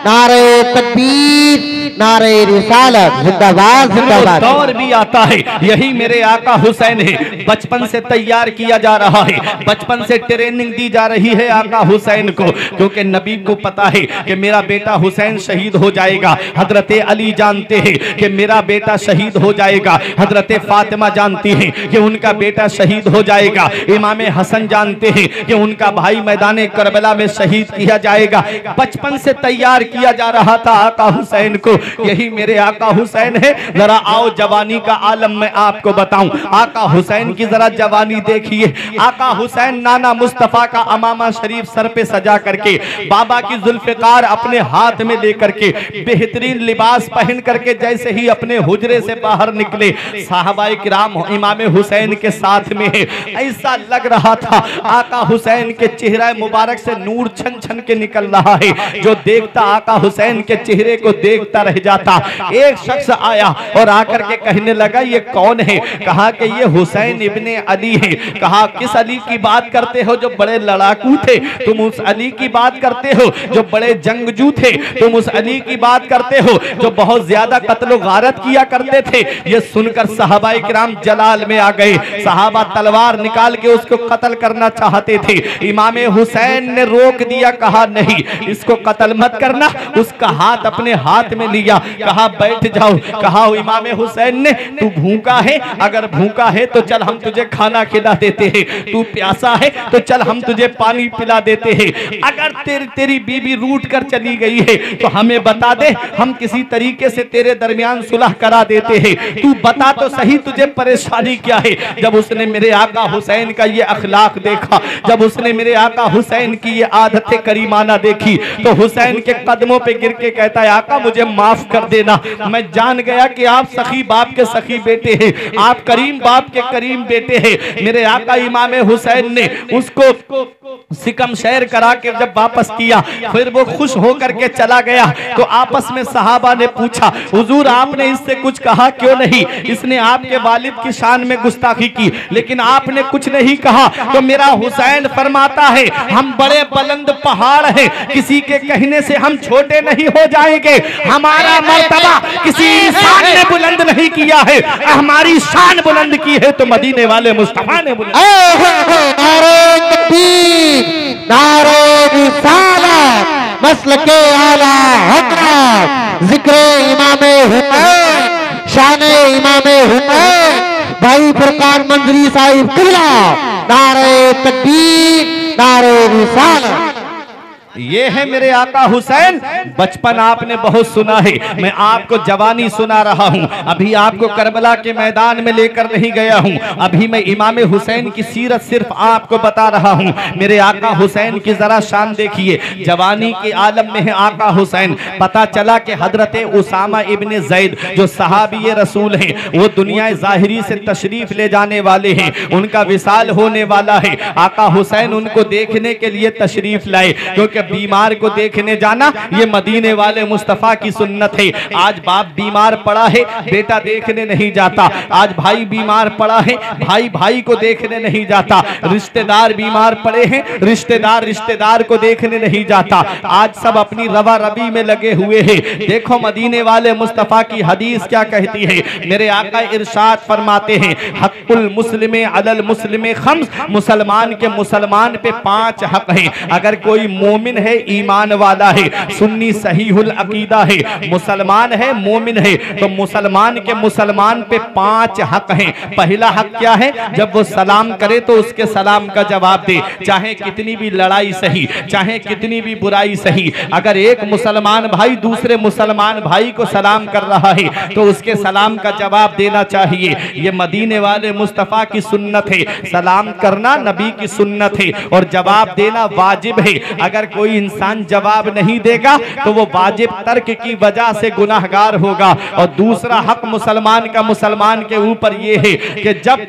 नारे तकबीर, नारे रिसालत, जिंदाबाद जिंदाबाद। दौर भी आता है, यही मेरे आका हुसैन है। बचपन से तैयार किया जा रहा है, बचपन से ट्रेनिंग दी जा रही है आका हुसैन को, क्योंकि नबी को पता है कि मेरा बेटा हुसैन शहीद हो जाएगा। हजरत अली जानते हैं कि मेरा बेटा शहीद हो जाएगा। हजरत फातिमा जानती हैं कि उनका बेटा शहीद हो जाएगा। इमाम हसन जानते हैं कि उनका भाई मैदान करबला में शहीद किया जाएगा। बचपन से तैयार किया जा रहा था आका हुसैन को। यही मेरे आका हुसैन है। जरा आओ जवानी का आलम मैं आपको बताऊं। आका हुसैन की जरा जवानी देखिए। आका हुसैन नाना मुस्तफा का अमामा शरीफ सर पे सजा करके, बाबा की जुल्फिकार अपने हाथ में लेकर के, बेहतरीन लिबास पहन करके जैसे ही अपने हुजरे से बाहर निकले, साहबाए किराम इमाम हुसैन के साथ में है। ऐसा लग रहा था आका हुसैन के चेहरा मुबारक से नूर छन छन के निकल रहा है। जो देखता आका हुसैन के चेहरे को देखता रह जाता। एक शख्स आया और आकर के कहने लगा, ये कौन है? कहा कि ये हुसैन इब्ने अली है। कहा, किस अली की बात करते हो जो बड़े लड़ाकू थे? तुम उस अली की बात करते हो जो बड़े जंगजू थे? तुम उस अली की बात करते हो जो बहुत ज्यादा कत्ल गारत किया करते थे? ये सुनकर सहाबाए किराम जलाल में आ गए। सहाबा तलवार निकाल के उसको कत्ल करना चाहते थे। इमाम हुसैन ने रोक दिया, कहा नहीं, इसको कत्ल मत करना। उसका हाथ अपने हाथ में लिया, कहा बैठ जाओ। कहा इमाम हुसैन ने, तू भूखा है? अगर भूखा है तो चल हम तुझे खाना खिला देते हैं। तू प्यासा है तो चल हम तुझे पानी पिला देते हैं। अगर तेरी बीबी रूठ कर चली गई है तो हमें बता दे, हम किसी तरीके से तेरे दरमियान सुलह करा देते हैं। तू बता तो सही तुझे परेशानी क्या है? जब उसने मेरे आका हुसैन का ये अखलाक देखा, जब उसने मेरे आका हुसैन की ये आदतें करीमाना देखी, तो हुसैन के कदमों पे गिर के कहता है, आका मुझे माफ कर देना। मैं जान गया कि आप सखी बाप के सखी बेटे हैं, आप करीम बाप के करीम बेटे हैं। मेरे आका इमाम हुसैन ने उसको सिकम शेर करा के जब वापस किया, फिर वो खुश होकर के चला गया। तो आपस में सहाबा ने पूछा, हुजूर आपने इससे कुछ कहा क्यों नहीं? इसने आपके वालिद की शान में गुस्ताखी की, लेकिन आपने कुछ नहीं कहा। तो मेरा हुसैन फरमाता है, हम बड़े बुलंद पहाड़ हैं, किसी के कहने से हम छोटे नहीं हो जाएंगे। हमारा मर्तबा किसी इंसान ने बुलंद नहीं किया है, हमारी शान बुलंद की है तो मदीने वाले मुस्तफा ने बुलंद। नारे तकबीर, नारे रिसालत, मसलके आला हज़रत, जिक्र इमाम हुसैन, शान इमाम हुसैन, भाई फुरकान मंजरी साहिब किबला। नारे तकबीर, नारे रिसालत। ये है मेरे आका हुसैन। बचपन आपने बहुत सुना है, मैं आपको जवानी सुना रहा हूँ। अभी आपको करबला के मैदान में लेकर नहीं गया हूँ, अभी मैं इमाम हुसैन की सीरत सिर्फ आपको बता रहा हूँ। मेरे आका हुसैन की जरा शान देखिए, जवानी के आलम में है आका हुसैन। पता चला कि हजरत उसामा इब्ने ज़ैद जो सहाबी रसूल हैं, वो दुनिया ज़ाहिरी से तशरीफ ले जाने वाले हैं, उनका विसाल होने वाला है। आका हुसैन उनको देखने के लिए तशरीफ लाए, क्योंकि बीमार को देखने जाना ये मदीने वाले मुस्तफा की सुन्नत है। आज बाप बीमार पड़ा है, बेटा देखने नहीं जाता। आज भाई बीमार पड़ा है, भाई भाई को देखने नहीं जाता। रिश्तेदार बीमार पड़े हैं, रिश्तेदार रिश्तेदार को देखने नहीं जाता। आज सब अपनी रवा रबी में लगे हुए हैं। देखो मदीने वाले मुस्तफा की हदीस क्या कहती है। मेरे आका इरशाद फरमाते हैं, हक़ुल मुस्लिमे अलल मुस्लिमे खम्स, मुसलमान के मुसलमान पे 5 हक हैं। अगर कोई मोमिन है, ईमान वाला है, सुन्नी सहीहुल अकीदा है, मुसलमान है, मोमिन है, तो मुसलमान के मुसलमान पे 5 हक हैं। पहला हक क्या है? जब वो सलाम करे तो उसके सलाम का जवाब दे, चाहे कितनी भी लड़ाई सही, चाहे कितनी भी बुराई सही। अगर एक मुसलमान भाई दूसरे मुसलमान भाई को सलाम कर रहा है तो उसके सलाम का जवाब देना चाहिए। ये मदीने वाले मुस्तफा की सुन्नत है। सलाम करना नबी की सुन्नत है और जवाब देना वाजिब है। अगर कोई इंसान जवाब नहीं देगा तो वो वाजिब तर्क की वजह से गुनाहगार होगा। और दूसरा हक मुसलमान का मुसलमान के ऊपर ये है कि जब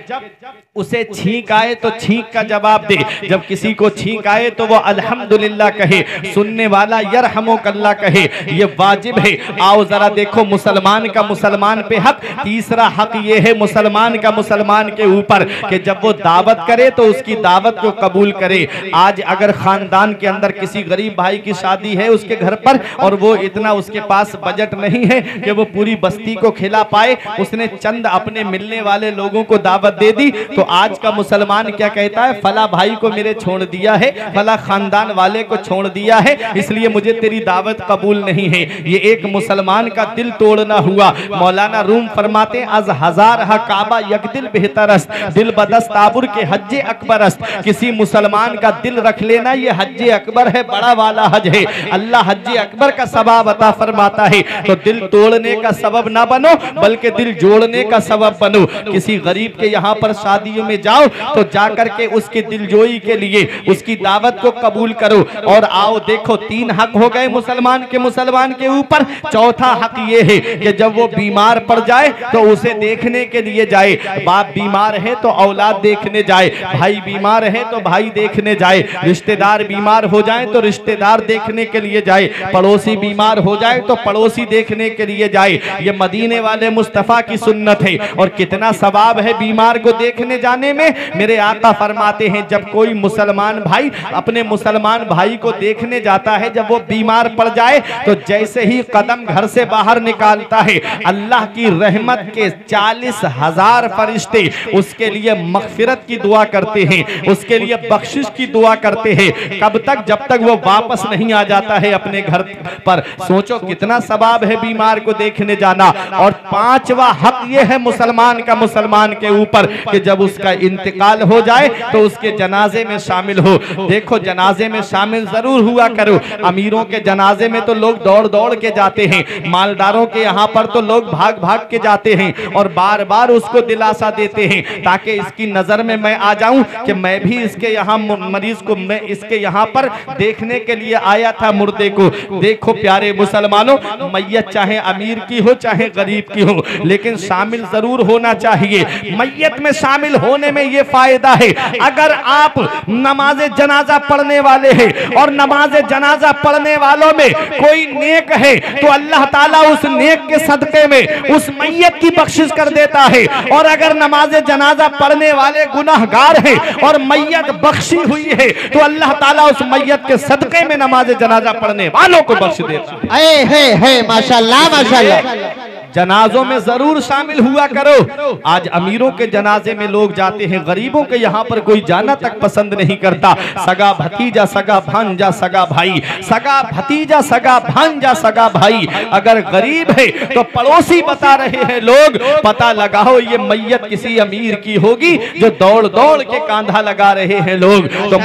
उसे छींक आए तो छींक का जवाब दे, जब किसी को छींक आए तो वो अल्हम्दुलिल्लाह कहे, सुनने वाला यरहमुकल्लाह कहे, ये वाजिब है। आओ जरा देखो मुसलमान का मुसलमान पे हक। तीसरा हक ये है मुसलमान का मुसलमान के ऊपर कि जब वो दावत करे तो उसकी दावत को कबूल करे। आज अगर खानदान के अंदर किसी गरीब भाई की शादी है उसके घर पर और वो इतना उसके पास बजट नहीं है कि वो पूरी बस्ती को खिला पाए, उसने चंद अपने मिलने वाले लोगों को दावत दे दी, तो आज का मुसलमान क्या कहता है? फला भाई को मेरे छोड़ दिया है, फला खानदान वाले को छोड़ दिया है, इसलिए मुझे तेरी दावत कबूल नहीं है। ये एक मुसलमान का दिल तोड़ना हुआ। मौलाना रूम फरमाते हैं, अज हजार हा काबा यकदिल बेहतरस्त, दिल बदस्त ताबुर के हज्जे अकबरस्त। किसी मुसलमान का दिल रख लेना ये हज्जे अकबर है, बड़ा वाला हज है। अल्लाह हज्जे अकबर का सवाब अता फरमाता है। तो दिल तोड़ने का सबब ना बनो बल्कि दिल जोड़ने का सबब बनो। किसी गरीब के यहाँ पर शादी में जाओ तो जाकर के उसके दिलजोई के लिए उसकी दावत को कबूल करो। और आओ देखो 3 हक हो गए मुसलमान के ऊपर। चौथा हक ये है कि जब वो बीमार पड़ जाए तो उसे देखने के लिए जाए। बाप बीमार है तो औलाद देखने जाए, भाई बीमार है तो भाई देखने जाए, रिश्तेदार बीमार हो जाए तो रिश्तेदार देखने के लिए जाए, पड़ोसी बीमार हो जाए तो पड़ोसी देखने के लिए जाए। ये मदीने वाले मुस्तफा की सुन्नत है। और कितना सवाब है बीमार को देखने जाने में। मेरे आका फरमाते हैं, जब कोई मुसलमान भाई अपने मुसलमान भाई को देखने जाता है, जब वो बीमार पड़ जाए तो जैसे ही कदम घर से बाहर निकालता है, अल्लाह की रहमत के 40,000 फरिश्ते उसके लिए मगफिरत की दुआ करते हैं, उसके लिए बख्शिश की दुआ करते हैं। कब तक? जब तक वो वापस नहीं आ जाता है अपने घर पर। सोचो कितना सवाब है बीमार को देखने जाना। और 5वां हक ये है मुसलमान का मुसलमान के ऊपर कि जब उसका इंतकाल हो जाए तो उसके जनाजे में शामिल हो। देखो जनाजे में शामिल जरूर हुआ करो। अमीरों के जनाजे में तो लोग दौड़ दौड़ के जाते हैं, मालदारों के यहाँ पर तो लोग भाग भाग के जाते हैं और बार बार उसको दिलासा देते हैं ताकि इसकी नजर में मैं आ जाऊं कि मैं भी इसके यहाँ मरीज को मैं इसके यहाँ पर देखने के लिए आया था मुर्दे को। देखो प्यारे मुसलमानों, मैयत चाहे अमीर की हो चाहे गरीब की हो, लेकिन शामिल जरूर होना चाहिए। मैयत में शामिल होने में ये फायदा है, अगर आप नमाज जनाजा पढ़ने वाले हैं और नमाज जनाजा पढ़ने वालों में कोई नेक है तो अल्लाह ताला उस नेक के सदके में उस मैयत की बख्शिश कर देता है। और अगर नमाज जनाजा पढ़ने वाले गुनाहगार हैं और मैयत बख्शी हुई है तो अल्लाह ताला उस मैयत के सदके में नमाज जनाजा पढ़ने वालों को बख्श देता है। माशाअल्लाह माशाअल्लाह। जनाजों में जरूर शामिल हुआ करो। आज अमीरों के जनाजे में लोग जाते हैं, गरीबों के यहाँ पर कोई जाना तक पसंद नहीं करता। सगा भतीजा, सगा भांजा, सगा भाई, सगा भतीजा, सगा भांजा, सगा भाई। अगर गरीब है तो पड़ोसी बता रहे हैं लोग, पता लगाओ ये मैयत किसी अमीर की होगी, जो दौड़ दौड़ के कांधा लगा रहे हैं लोग। तो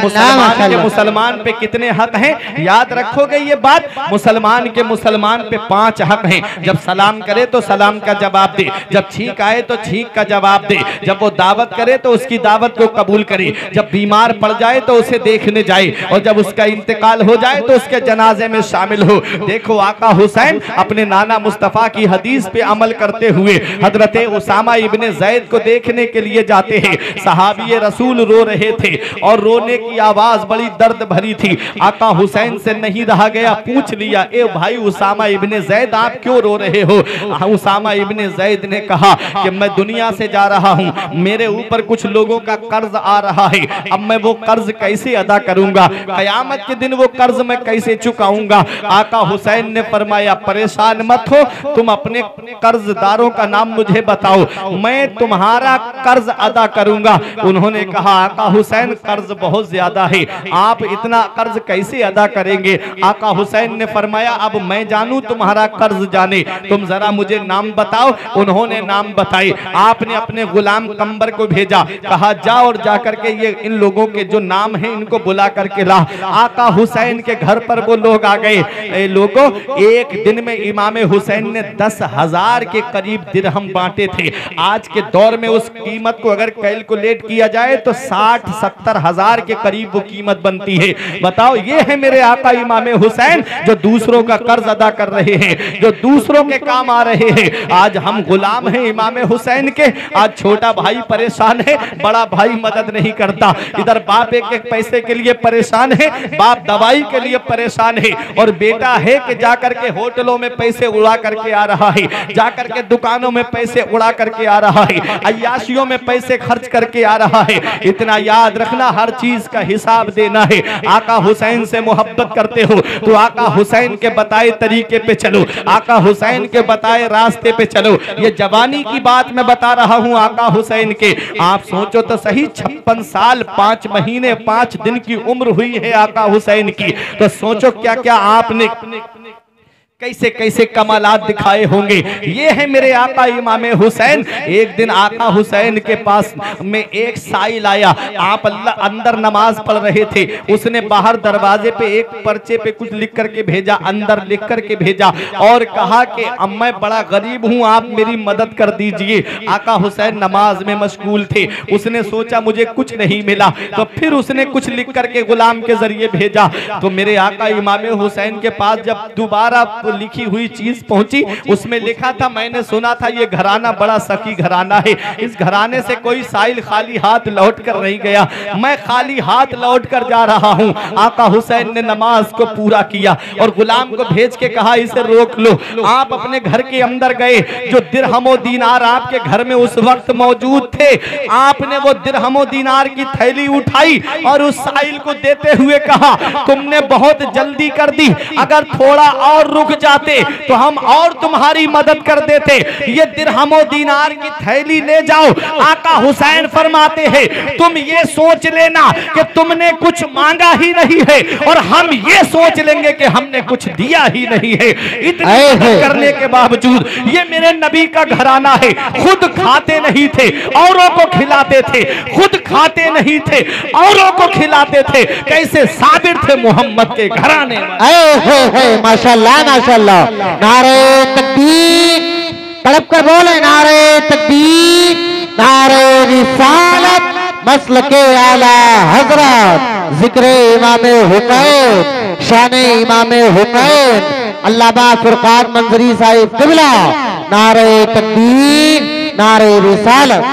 मुसलमान पे कितने हक हैं, याद रखोगे ये बात। मुसलमान पे 5 हक हैं। जब सलाम करे तो सलाम का जवाब दे, जब छींक आए तो छींक का जवाब दे, जब वो दावत करे तो उसकी दावत को कबूल करे, जब बीमार पड़ जाए तो उसे देखने जाए, और जब उसका इंतकाल हो जाए तो उसके जनाजे में शामिल हो। देखो आका हुसैन अपने नाना मुस्तफा की हदीस पे अमल करते हुए हजरत उसामा इब्ने ज़ैद को देखने के लिए जाते हैं। सहाबी रसूल रो रहे थे और रोने की आवाज बड़ी दर्द भरी थी। आका हुसैन से नहीं रहा गया, पूछ लिया, ए भाई उसामा इब्ने ज़ैद आप क्यों रो रहे हो? उसामा इब्ने ज़ैद ने कहा कि मैं दुनिया से जा रहा हूं, मेरे ऊपर कुछ लोगों का कर्ज आ रहा है, अब मैं वो कर्ज कैसे अदा करूंगा? कयामत के दिन वो कर्ज मैं कैसे चुकाऊंगा? आका हुसैन ने फरमाया परेशान मत हो, तुम अपने कर्जदारों का नाम मुझे बताओ, मैं तुम्हारा कर्ज अदा करूंगा। उन्होंने कहा आका हुसैन कर्ज बहुत ज्यादा है, आप इतना कर्ज कैसे अदा करेंगे? आका हुसैन ने फरमाया अब मैं जानूं तुम्हारा कर्ज जाने, तुम जरा मुझे नाम बताओ। उन्होंने नाम बताए। आपने अपने गुलाम कंबर को भेजा, कहा जा और जाकर के ये इन लोगों के जो नाम हैं इनको बुला करके ला। आका हुसैन के घर पर वो लोग आ गए। लोगों एक दिन में इमाम हुसैन ने 10,000 के करीब दिरहम बांटे थे। आज के दौर में उस कीमत को अगर कैलकुलेट किया जाए तो 60-70 हजार के करीब वो कीमत बनती है। बताओ ये है मेरे आका इमाम हुसैन जो दूसरों का कर्ज अदा कर रहे हैं, जो दूसरों के काम आ रहे हैं। आज हम गुलाम हैं इमाम हुसैन के। आज छोटा भाई परेशान है, बड़ा भाई मदद नहीं करता। इधर बाप एक पैसे के लिए परेशान है, बाप दवाई के लिए परेशान है, और बेटा है कि जाकर के होटलों में पैसे उड़ा करके आ रहा है, जाकर के दुकानों में पैसे उड़ा करके आ रहा है, अय्याशियों में पैसे खर्च करके आ रहा है। इतना याद रखना हर चीज का हिसाब देना है। आका हुसैन से मोहब्बत करते हो तो आका हुसैन के बताए तरीके पे चलो, आका हुसैन के बताए रास्ते पे चलो। ये जवानी की बात मैं बता रहा हूँ आका हुसैन के। आप सोचो तो सही 56 साल 5 महीने 5 दिन की उम्र हुई है आका हुसैन की। तो सोचो क्या क्या आपने कैसे कैसे कमालात दिखाए होंगे। ये है मेरे आका इमाम हुसैन। एक दिन आका हुसैन के पास में एक साइल आया, आप अल्लाह अंदर नमाज पढ़ रहे थे, उसने बाहर दरवाजे पे एक पर्चे पे कुछ लिख करके भेजा, अंदर लिख करके भेजा और कहा कि अब मैं बड़ा गरीब हूँ, आप मेरी मदद कर दीजिए। आका हुसैन नमाज में मशगूल थे, उसने सोचा मुझे कुछ नहीं मिला, तो फिर उसने कुछ लिख करके गुलाम के जरिए भेजा। तो मेरे आका इमाम हुसैन के पास जब दोबारा लिखी हुई चीज पहुंची, उसमें लिखा था मैंने सुना था ये घराना बड़ा सखी घराना है, इस घराने से कोई साइल खाली हाथ लौट कर नहीं गया, मैं खाली हाथ लौट कर जा रहा हूं। आका हुसैन ने नमाज को पूरा किया और गुलाम को भेज के कहा इसे रोक लो। आप अपने घर के अंदर गए, जो दिरहमो दीनार आपके घर में उस वक्त मौजूद थे, आपने वो दिरहमो दीनार की थैली उठाई और उस साइल को देते हुए कहा तुमने बहुत जल्दी कर दी, अगर थोड़ा और रुक जाते तो हम और तुम्हारी मदद कर देते। ये दिरहमो दीनार की थैली ले जाओ। आका हुसैन फरमाते हैं तुम ये सोच लेना कि तुमने कुछ मांगा ही नहीं है और हम ये सोच लेंगे कि हमने कुछ दिया ही नहीं है। इतनी मदद करने के बावजूद ये मेरे नबी का घराना है, खुद खाते नहीं थे औरों को खिलाते थे, खुद खाते नहीं थे औरों को खिलाते थे। कैसे साबिर थे मोहम्मद के घराने। माशाल्लाह माशाल्लाह, नारे तकबीर, तड़प कर बोले नारे तकबीर, नारे रिसालत, मसलके आला हजरत, जिक्र इमाम हुसैन, शान इमाम हुसैन, अल्लामा फुरकान मंजरी साहिब क़िबला, नारे तकबीर, नारे रिसालत।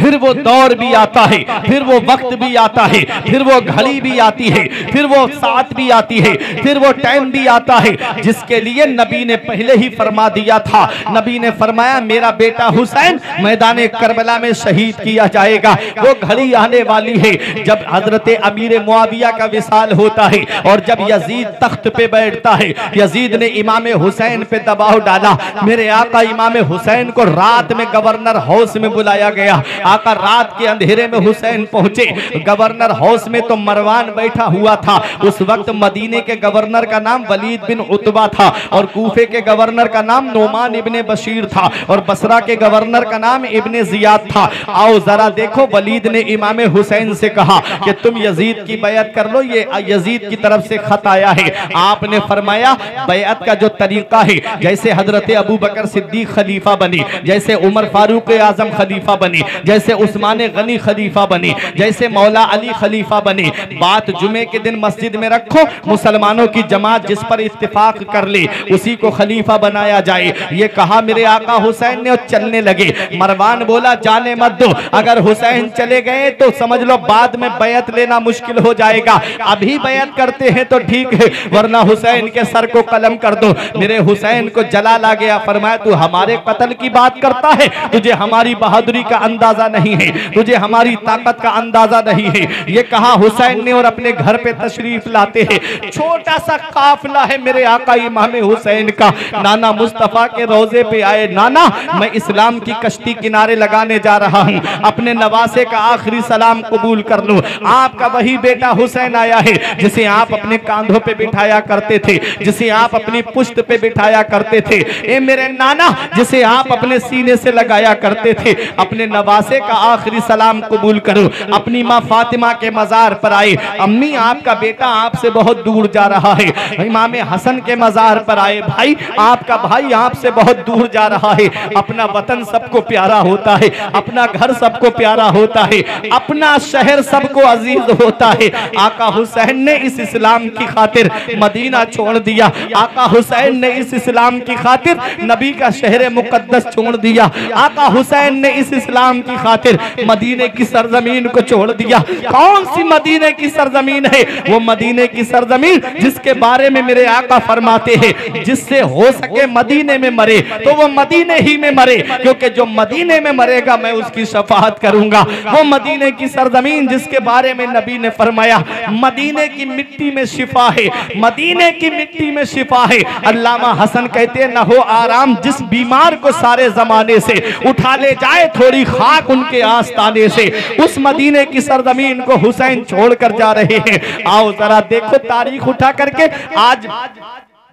फिर वो दौर भी आता है, फिर वो वक्त भी आता है, फिर वो घड़ी भी आती है, फिर वो साथ भी आती है, फिर वो टाइम भी आता है जिसके लिए नबी ने पहले ही फरमा दिया था। नबी ने फरमाया मेरा बेटा हुसैन मैदान करबला में शहीद किया जाएगा। वो घड़ी आने वाली है जब हजरत अमीर मुआविया का विसाल होता है और जब यजीद तख्त पे बैठता है। यजीद ने इमाम हुसैन पे दबाव डाला। मेरे आका इमाम हुसैन को रात में गवर्नर हाउस में बुलाया गया। आका रात के अंधेरे में हुसैन पहुंचे। गवर्नर हाउस में तो मरवान बैठा हुआ था। उस वक्त मदीने के गवर्नर का नाम वलीद बिन उतबा था और कूफे के गवर्नर का नाम नोमान इब्ने बशीर था और बसरा के गवर्नर का नाम इब्ने जियाद था। आओ जरा देखो, वलीद ने इमाम हुसैन से कहा कि तुम यजीद की बैअत कर लो, ये यजीद की तरफ से खत आया है। आपने फरमाया बैअत का जो तरीका है, जैसे हजरत अबू बकर सिद्दीक खलीफा बनी, जैसे उमर फारूक आजम खलीफा बनी, जैसे उस्मान गनी खलीफा बनी, जैसे मौला अली खलीफा बनी, बात जुमे के दिन मस्जिद में रखो, मुसलमानों की जमात जिस पर इत्तेफाक कर ले उसी को खलीफा बनाया जाए। ये कहा मेरे आका हुसैन ने और चलने लगे। मरवान बोला जाने मत दो, अगर हुसैन चले गए तो समझ लो बाद में बैअत लेना मुश्किल हो जाएगा। अभी बैअत करते हैं तो ठीक है, वरना हुसैन के सर को कलम कर दो। मेरे हुसैन को जलाल आ गया। फरमाया तू हमारे कत्ल की बात करता है, तुझे हमारी बहादुरी का अंदाजा नहीं है, तुझे हमारी ताकत का अंदाजा नहीं है। ये कहा हुसैन ने और अपने घर पे तशरीफ लाते हैं। छोटा सा काफिला है मेरे आका इमाम हुसैन का। नाना मुस्तफा के रोजे पे आए। नाना मैं इस्लाम की कश्ती किनारे लगाने जा रहा हूँ, अपने नवासे का आखिरी सलाम कबूल कर लो। आपका वही बेटा हुसैन आया है जिसे आप अपने कांधों पे बिठाया करते थे, जिसे आप अपनी पुश्त पे बिठाया करते थे। ए मेरे नाना, जिसे आप अपने सीने से लगाया करते थे। अपने नवासे का आखिरी सलाम कबूल करो। अपनी माँ फातिमा के मजार पर आए। अम्मी आपका बेटा आपसे बहुत दूर जा रहा है। इमाम हसन के मजार पर आए। भाई आपका भाई आपसे बहुत दूर जा रहा है। अपना वतन सबको प्यारा होता है, अपना घर सबको प्यारा होता है, अपना शहर सबको अजीज होता है। आका हुसैन ने इस इस्लाम की खातिर मदीना छोड़ दिया। आका हुसैन ने इस इस्लाम की खातिर नबी का शहर मुकद्दस छोड़ दिया। आका हुसैन ने इस इस्लाम की खातिर मदीने की सरजमीन को छोड़ दिया। कौन सी मदीने की सरजमीन है? वो मदीने की सरजमीन जिसके बारे में मेरे आका फरमाते हैं जिससे हो सके मदीने में मरे तो वो मदीने ही में मरे, क्योंकि जो मदीने में मरेगा मैं उसकी शफाअत करूंगा। वो मदीने की सरजमीन जिसके बारे में नबी ने फरमाया मदीने की मिट्टी में शिफा है, मदीने की मिट्टी में शिफा है। अल्लामा हसन कहते हैं न हो आराम जिस बीमार को सारे जमाने से उठा ले जाए थोड़ी खाक उनके आस्ताने से। उस मदीने की सरजमीन को हुसैन छोड़कर जा रहे हैं। आओ जरा देखो तारीख उठा करके। आज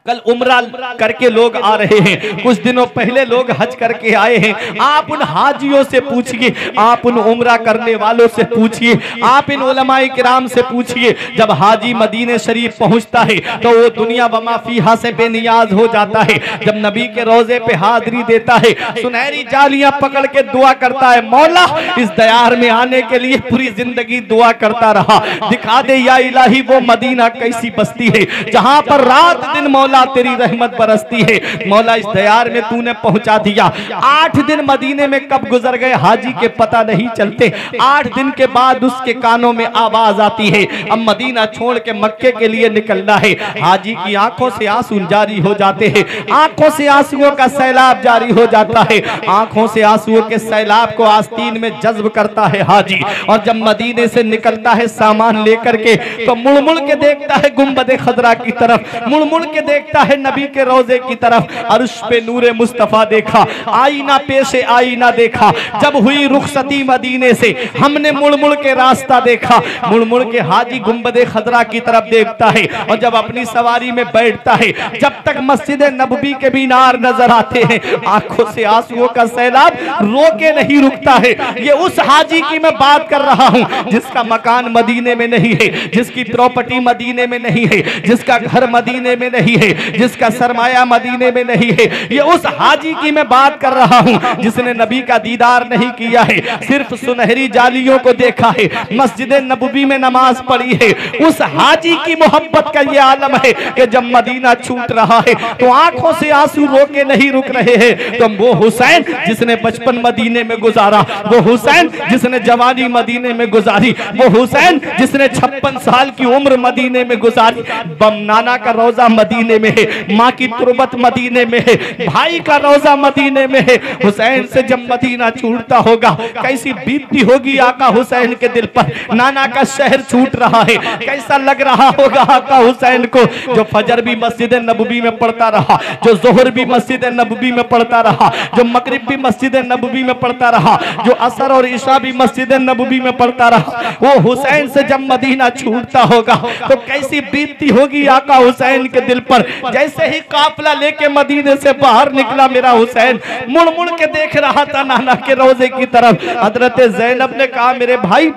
कल उम्रा करके लोग आ रहे हैं, कुछ दिनों पहले लोग हज करके आए हैं। आप उन हाजियों से पूछिए, आप उन उम्रा करने वालों से पूछिए, आप इन उलमाए किराम से पूछिए। जब हाजी मदीने शरीफ पहुंचता है तो वो दुनिया व मा फीहा से बेनियाज हो जाता है। जब नबी के रोजे पे हाजिरी देता है, सुनहरी जालियां पकड़ के दुआ करता है, मौला इस दयार में आने के लिए पूरी जिंदगी दुआ करता रहा, दिखा दे या इलाही वो मदीना कैसी बस्ती है जहां पर रात दिन मौला तेरी रहमत बरसती है। मौला इस दयार में तूने पहुंचा दिया। 8 दिन मदीने में कब गुजर गए हाजी के पता नहीं चलते। 8 दिन के बाद उसके कानों में आवाज आती है अब मदीना छोड़ के मक्के के लिए निकलना है। हाजी की आंखों से आंसू जारी हो जाते हैं, आंखों से आंसुओं का सैलाब जारी हो जाता है। आंखों से आंसुओं के सैलाब को आस्तीन में जज्ब करता है हाजी। और जब मदीने से निकलता है सामान लेकर के तो मुड़ मुड़ के देखता है गुंबद खजरा की तरफ, मुड़ मुड़ के देखता है नबी के रोजे की तरफ। अर्श पे नूरे मुस्तफा देखा, आईना पेशे आईना देखा। जब हुई रुखसती मदीने से हमने मुड़ मुड़ के रास्ता देखा। मुड़ मुड़ के हाजी गुंबद खजरा की तरफ देखता है और जब अपनी सवारी में बैठता है, जब तक मस्जिद नबवी के मीनार नजर आते हैं आंखों से आंसुओं का सैलाब रोके नहीं रुकता है। ये उस हाजी की मैं बात कर रहा हूं जिसका मकान मदीने में नहीं है, जिसकी प्रॉपर्टी मदीने में नहीं है, जिसका घर मदीने में नहीं है, जिसका सरमाया मदीने में नहीं है। ये उस हाजी की मैं बात कर रहा हूँ जिसने नबी का दीदार नहीं किया है, सिर्फ सुनहरी जालियों को देखा है, मस्जिद नबवी में नमाज पढ़ी है। उस हाजी की मोहब्बत का ये आलम है कि जब मदीना छूट रहा है तो आंखों से आंसू रोके नहीं रुक रहे हैं। तो वो हुसैन जिसने बचपन मदीने में गुजारा, वो हुसैन जिसने जवानी मदीने में गुजारी, वो हुसैन जिसने 56 साल की उम्र मदीने में गुजारी। नाना का रोजा मदीने में है, माँ की तुरबत मदीने में है, भाई का रोजा मदीने में है। हुसैन से जब मदीना छूटता होगा कैसी बीतती होगी आका हुसैन के दिल पर। नाना का शहर छूट रहा है, कैसा लग रहा होगा आका हुसैन को, जो फजर भी मस्जिद नबवी में पढ़ता रहा, जो जोहर भी मस्जिद नबवी में पढ़ता रहा, जो मगरिब भी मस्जिद नबवी में पढ़ता रहा, जो असर और ईशा भी मस्जिद नबवी में पढ़ता रहा। वो हुसैन से जब मदीना छूटता होगा तो कैसी बीतती होगी आका हुसैन के दिल पर। जैसे ही काफिला लेके मदीने से बाहर निकला मेरा हुसैन मुड़ मुड़ के देख रहा था नाना के रोजे की तरफ। हजरत ज़ैनब ने कहा मेरे भाई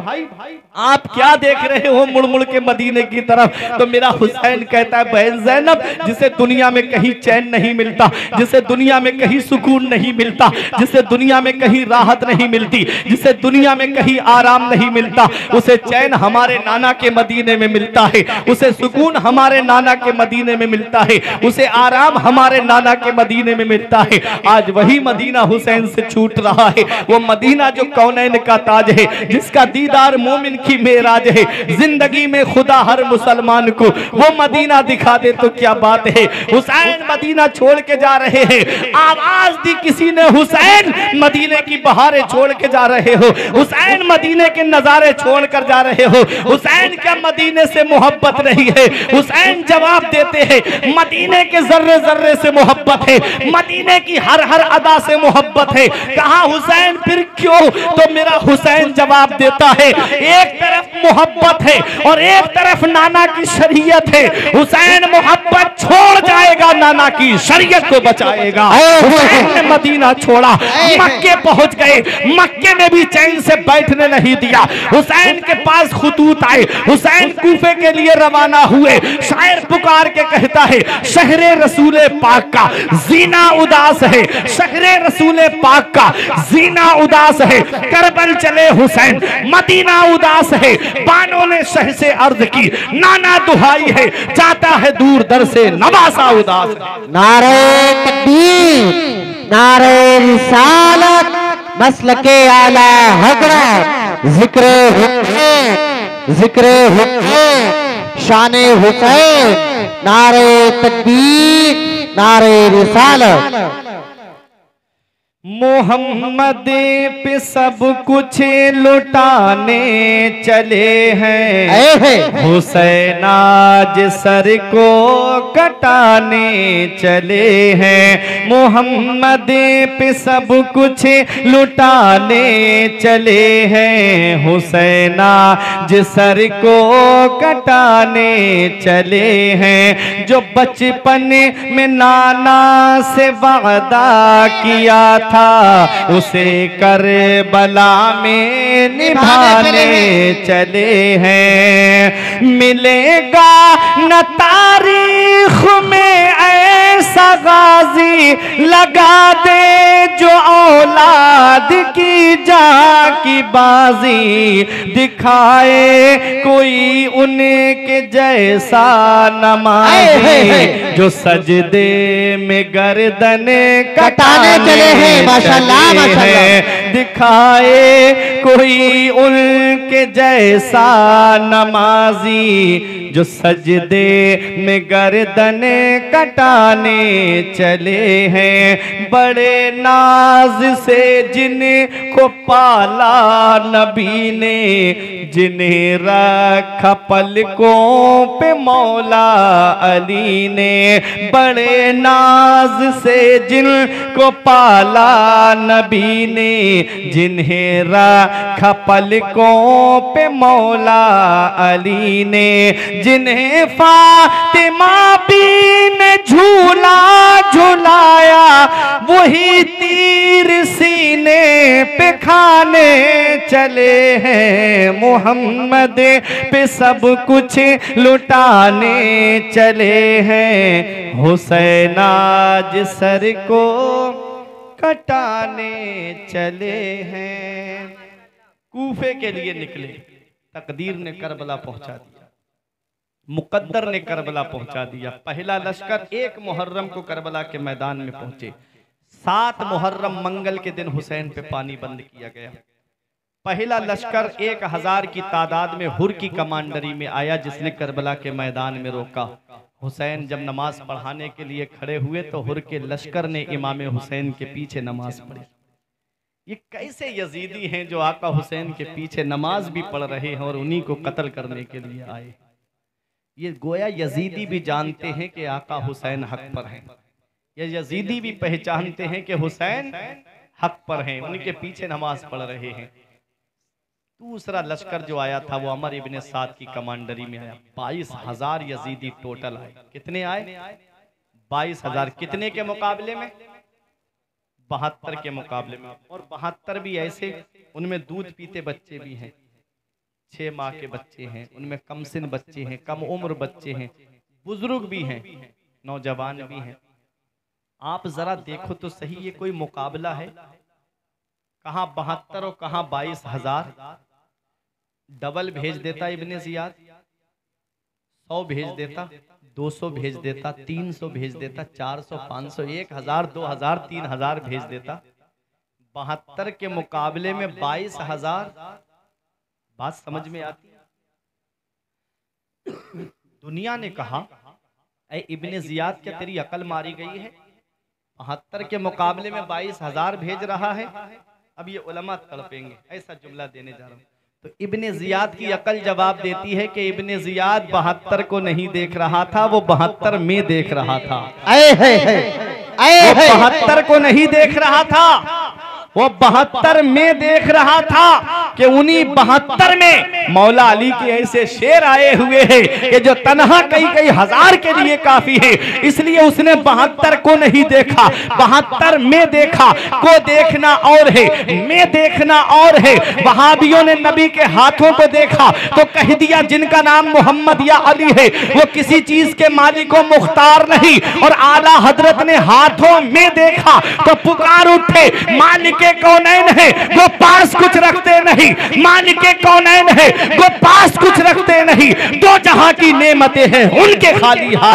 आप क्या देख रहे हो मुड़ मुड़ के मदीने की तरफ? तो मेरा हुसैन कहता है बहन ज़ैनब, जिसे दुनिया में कहीं चैन नहीं मिलता, जिसे दुनिया में कहीं सुकून नहीं मिलता, जिसे दुनिया में कहीं राहत नहीं मिलती, जिसे दुनिया में कहीं आराम नहीं मिलता, उसे चैन हमारे नाना के मदीने में मिलता है, उसे सुकून हमारे नाना के मदीने में मिलता है, उसे आराम हमारे नाना के मदीने में मिलता है। आज वही मदीना हुसैन से छूट रहा है, वो मदीना जो कौनैन का ताज है, जिसका दीदार मोमिन की मेराज है। जिंदगी में खुदा हर मुसलमान को वो मदीना दिखा दे तो क्या बात है। हुसैन मदीना छोड़ के जा रहे हैं, आवाज दी किसी ने हुसैन मदीने की बहारें छोड़ के जा रहे हो, हुसैन मदीने के नजारे छोड़ कर जा रहे हो, हुसैन क्या मदीने से मोहब्बत नहीं है? हुसैन जवाब देते हैं मदीने के जर्रे जर्रे से मोहब्बत है, मदीने की हर हर अदा से मोहब्बत है। कहा हुसैन फिर क्यों? तो मेरा हुसैन जवाब देता है एक तरफ मोहब्बत है और एक तरफ नाना की शरीयत है। हुसैन मोहब्बत छोड़ जाएगा, नाना की शरीयत को बचाएगा। हुसैन ने मदीना छोड़ा, मक्के पहुंच गए, मक्के में भी चैन से बैठने नहीं दिया। हुसैन के पास खुतूत आए, हुसैन कूफे के लिए रवाना हुए। शायर पुकार के कहता है शहरे रसूले पाक का जीना उदास है, शहरे रसूले पाक का जीना उदास है। करबल चले हुसैन मदीना उदास है। बानों ने शह से अर्ज की नाना दुहाई है, जाता है दूर दर से नवासा उदास। नारे तकबीर, नारे रिसालत, मसलके आला हजरत, जिक्रे हुसैन, जिक्रे हुसैन, शाने हुसैन, नारे तकबीर, नारे रिसालत। मोहम्मद पे सब कुछ लुटाने चले हैं, हुसैन आज सर को कटाने चले हैं। मोहम्मद पे सब कुछ लुटाने चले हैं, हुसैन आज सर को कटाने चले हैं। जो बचपन में नाना से वादा किया था उसे करबला में निभाने चले हैं। मिलेगा न तारीख में ऐसा गाजी लगा दे जो औलाद की जान की बाजी दिखाए, कोई उनके जैसा नमाज़ी जो सजदे में गर्दन कटाने चले हैं। माशाल्लाह माशाल्लाह। दिखाए कोई उनके जैसा नमाजी जो सजदे में गर्दन कटाने चले हैं। बड़े नाज से जिनको पाला नबी ने, जिन्हें रखा पलकों पे मौला अली ने। बड़े नाज से जिनको पाला नबी ने, जिन्हें रखा पलकों पे मौला अली ने। जिन्हें फातिमा बीन जिसने झूला झुलाया वही तीर सीने पे खाने चले हैं, मोहम्मद पे सब कुछ लुटाने चले हैं, हुसैन आज सर को कटाने चले हैं। कूफे के लिए निकले, तकदीर ने करबला पहुंचा दिया, मुकद्दर ने करबला पहुंचा दिया। पहला लश्कर 1 मुहर्रम को करबला के मैदान में पहुंचे। 7 मुहर्रम मंगल के दिन हुसैन पे पानी बंद किया गया। पहला लश्कर 1000 की तादाद में हुर की कमांडरी में आया, जिसने करबला के मैदान में रोका। हुसैन जब नमाज पढ़ाने के लिए खड़े हुए तो हुर के लश्कर ने इमाम हुसैन के पीछे नमाज पढ़ी। ये कैसे यजीदी हैं जो आका हुसैन के पीछे नमाज भी पढ़ रहे हैं और उन्हीं को कत्ल करने के लिए आए। ये गोया यजीदी भी जानते हैं कि आका हुसैन हक पर हैं, ये यजीदी भी पहचानते हैं कि हुसैन हक पर हैं, उनके पीछे नमाज पढ़ रहे हैं। दूसरा लश्कर जो आया था वो अमर इब्ने साद की कमांडरी में आया। 22,000 यजीदी टोटल आए। कितने आए? 22,000। कितने के मुकाबले में? 72 के मुकाबले में। और 72 भी ऐसे, उनमें दूध पीते बच्चे भी हैं, 6 माह के बच्चे हैं, उनमें कमसिन बच्चे हैं, कम उम्र बच्चे हैं, बुजुर्ग भी हैं, नौजवान भी हैं। आप जरा देखो तो सही, ये कोई मुकाबला है? कहाँ 72 और कहाँ 22,000। डबल भेज देता इब्ने जियाद, 100 भेज देता, 200 भेज देता, 300 भेज देता, 400, 500, 1000, 2000, 3000 भेज देता। 72 के मुकाबले में 22,000। बात समझ में आती है? दुनिया ने कहा, ऐ इब्ने जियाद, क्या तेरी अकल मारी गई है? 72 के मुकाबले में 22,000 भेज रहा है। अब ये उलमा तड़पेंगे, ऐसा जुमला देने जा रहा हूं। तो इब्ने जियाद की अकल जवाब देती है कि इब्ने जियाद 72 को नहीं देख रहा था, वो 72 में देख रहा था। वो 72 को नहीं देख रहा था, वो 72 में देख रहा था कि उन्हीं 72 में मौला अली के ऐसे शेर आए हुए हैं कि जो तन्हा कई हजार के लिए काफी है। इसलिए उसने 72 को नहीं देखा, 72 में देखा। को देखना और है, में देखना और है। वहाबियों ने नबी के हाथों को देखा तो कह दिया जिनका नाम मोहम्मद या अली है वो किसी चीज के मालिक व मुख्तार नहीं। और आला हजरत ने हाथों में देखा तो पुकार उठे, मालिक के कौनैन है वो पास कुछ रखते नहीं, मालिक के कौनैन है वो पास कुछ रखते नहीं, दो जहां की नेमतें हैं उनके खाली हाथ।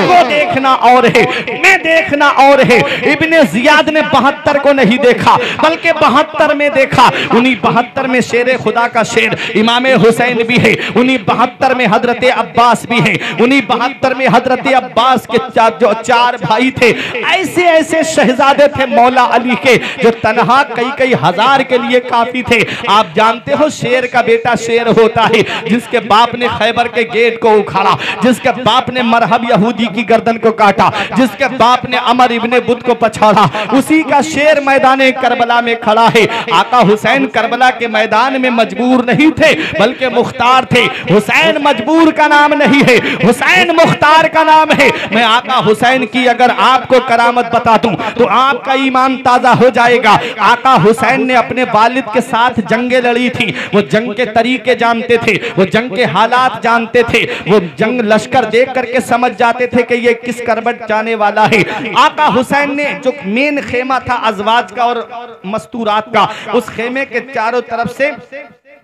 वो देखना और है, मैं देखना और है। इब्ने जियाद ने 72 को नहीं देखा बल्कि 72 में देखा। उन्हीं 72 में शेर खुदा का शेर इमाम हुसैन भी है, उन्हीं 72 में हजरत अब्बास भी है, उन्हीं 72 में हजरत अब्बास के जो 4 भाई थे। ऐसे ऐसे शहजादे थे मौला अली के जो तन्हा कई हजार के लिए काफी थे। आप जानते हो शेर का बेटा शेर होता है जिसके बाप ने खैबर के गेट को उखाड़ा, जिसके बाप ने मरहब यहूदी की गर्दन को काटा, जिसके बाप ने अमर इब्ने बुत को पछाड़ा, उसी का शेर मैदान करबला में खड़ा है। आका हुसैन करबला के मैदान में मजबूर नहीं थे बल्कि मुख्तार थे। हुसैन मजबूर का नाम नहीं है, हुसैन मुख्तार का नाम है। मैं आका हुसैन की अगर आपको करामत बता दूं तो आपका ईमान ताजा हो जाएगा। आका हुसैन ने अपने वालिद के साथ जंगें लड़ी थी, वो जंग के तरीके जानते थे, वो जंग के हालात जानते थे, वो जंग लश्कर देख करके समझ जाते थे कि ये किस करबट जाने वाला है। आका हुसैन ने जो मेन खेमा था अजवाज का और मस्तूरात का, उस खेमे के चारों तरफ से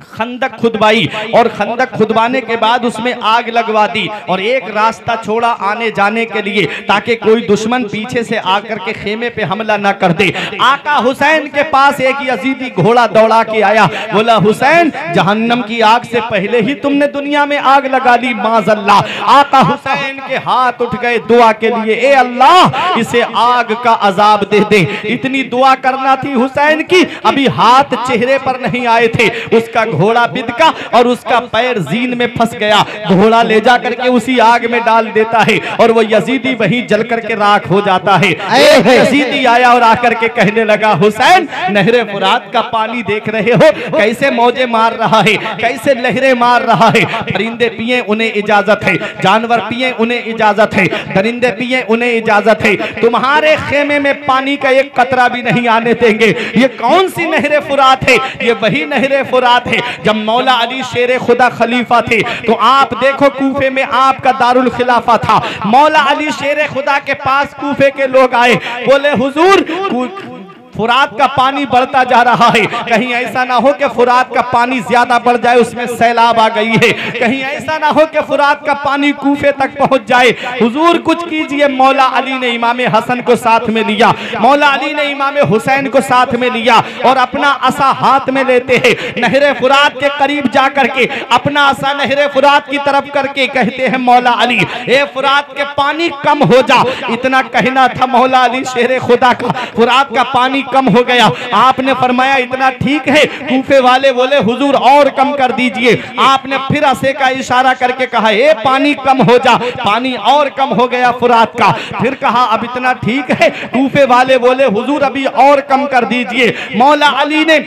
खंदक खुदवाई और खंदक खुदवाने के बाद उसमें आग लगवा दी और एक रास्ता छोड़ा आने जाने के लिए ताकि कोई दुश्मन पीछे से आकर के खेमे पे हमला ना कर दे। आका हुसैन के पास एक यजीदी घोड़ा दौड़ा के आया, बोला हुसैन जहन्नम की आग से पहले ही तुमने दुनिया में आग लगा ली माज़अल्लाह। आका हुसैन के हाथ उठ गए दुआ के लिए, ए अल्लाह इसे आग का अजाब दे दे। इतनी दुआ करना थी हुसैन की, अभी हाथ चेहरे पर नहीं आए थे, उसका घोड़ा बिद का और उसका पैर जीन में फंस गया। घोड़ा ले जा करके उसी आग में डाल देता है और वो यजीदी वहीं जल करके राख हो जाता है। यजीदी आया और आकर के कहने लगा, हुसैन नहरे फुरात का पानी देख रहे हो कैसे मौजे मार रहा है, कैसे लहरें मार रहा है। परिंदे पिए उन्हें इजाजत है, जानवर पिए उन्हें इजाजत है, दरिंदे पिए उन्हें इजाजत है, तुम्हारे खेमे में पानी का एक कतरा भी नहीं आने देंगे। ये कौन सी नहरे फुरात है? ये वही नहरे फुरात है। जब मौला अली शेर खुदा खलीफा थे तो आप देखो कूफे में आपका दारुल खिलाफा था। मौला अली शेर खुदा के पास कूफे के लोग आए, बोले हुजूर फुरात का पानी बढ़ता जा रहा है, कहीं ऐसा ना हो कि फुरात का पानी ज्यादा बढ़ जाए, उसमें सैलाब आ गई है, कहीं ऐसा ना हो कि फुरात का पानी कूफे तक पहुंच जाए, हुजूर कुछ कीजिए। मौला अली ने इमाम हसन को साथ में लिया, मौला अली ने इमाम हुसैन को साथ में लिया और अपना असा हाथ में लेते हैं, नहरे फुरात के करीब जाकर के अपना असा नहरे फुरात की तरफ करके कहते हैं, मौला अली ए फुरात के पानी कम हो जा। इतना कहना था मौला अली शेर खुदा का, फुरात का पानी कम हो गया। आपने फरमाया इतना ठीक है। कूफे वाले बोले हुजूर और कम कर दीजिए। आपने फिर असे का इशारा करके कहा ए पानी कम हो जा, पानी और कम हो गया फुरात का। फिर कहा अब इतना ठीक है। कूफे वाले बोले हुजूर अभी और कम कर दीजिए। मौला अली ने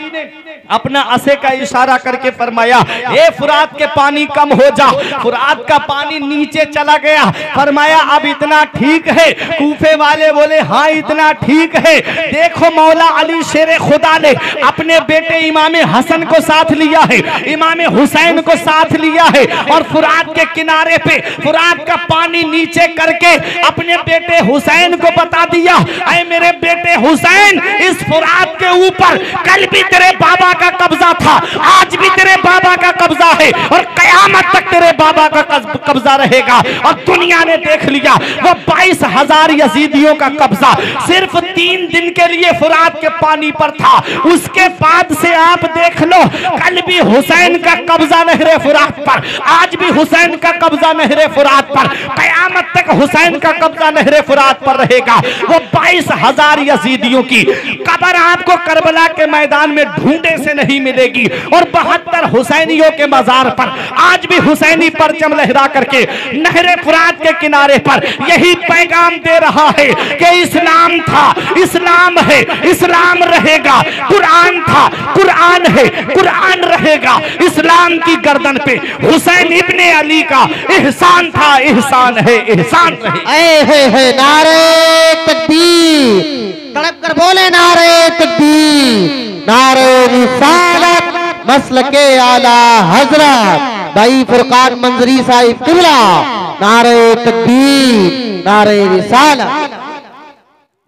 अपना असे का इशारा करके फरमाया ए फुरात के पानी कम हो जा। फुरात का पानी नीचे चला गया। फरमाया अब इतना ठीक है। कूफे वाले बोले हाँ इतना ठीक है। देखो मौला अली शेर खुदा ने अपने बेटे इमाम हसन को साथ लिया है, इमाम हुसैन को साथ लिया है और फुरात के किनारे पे फुरात का पानी नीचे करके अपने बेटे हुसैन को बता दिया, ऐ मेरे बेटे हुसैन इस फुरात के ऊपर कल भी तेरे बाबा का कब्जा था, आज भी तेरे बाबा का कब्जा है और कयामत तक तेरे बाबा का कब्जा रहेगा। और दुनिया ने देख लिया वो 22,000 यजीदियों का कब्जा सिर्फ 3 दिन के लिए फुरात के पानी पर था। उसके बाद से आप देख लो कल भी हुसैन का कब्जा नहरे फुरात पर, आज भी हुसैन का कब्जा नहरे फुरात पर, कयामत तक हुसैन का कब्जा नहरे फुरात पर रहेगा। वो 22,000 यजीदियों की कब्र आपको करबला के मैदान में ढूंढे से नहीं मिलेगी और 72 हुसैनियों के मजार पर आज भी हुसैनी परचम लहरा करके नहरे फुरात के किनारे पर यही पैगाम दे रहा है कि इस्लाम था, इस्लाम है, इस्लाम रहेगा। कुरान था, कुरान है, कुरान रहेगा। इस्लाम की गर्दन पे हुसैन इब्ने अली का एहसान था, एहसान है, एहसान रहेगा। नारे तकबीर, तड़प कर बोले नारे तकबीर, नारे रिसालत, मसलके आला हजरत भाई फुरकान मंजरी साहिब किबला, नारे तकबीर, नारे रिसालत।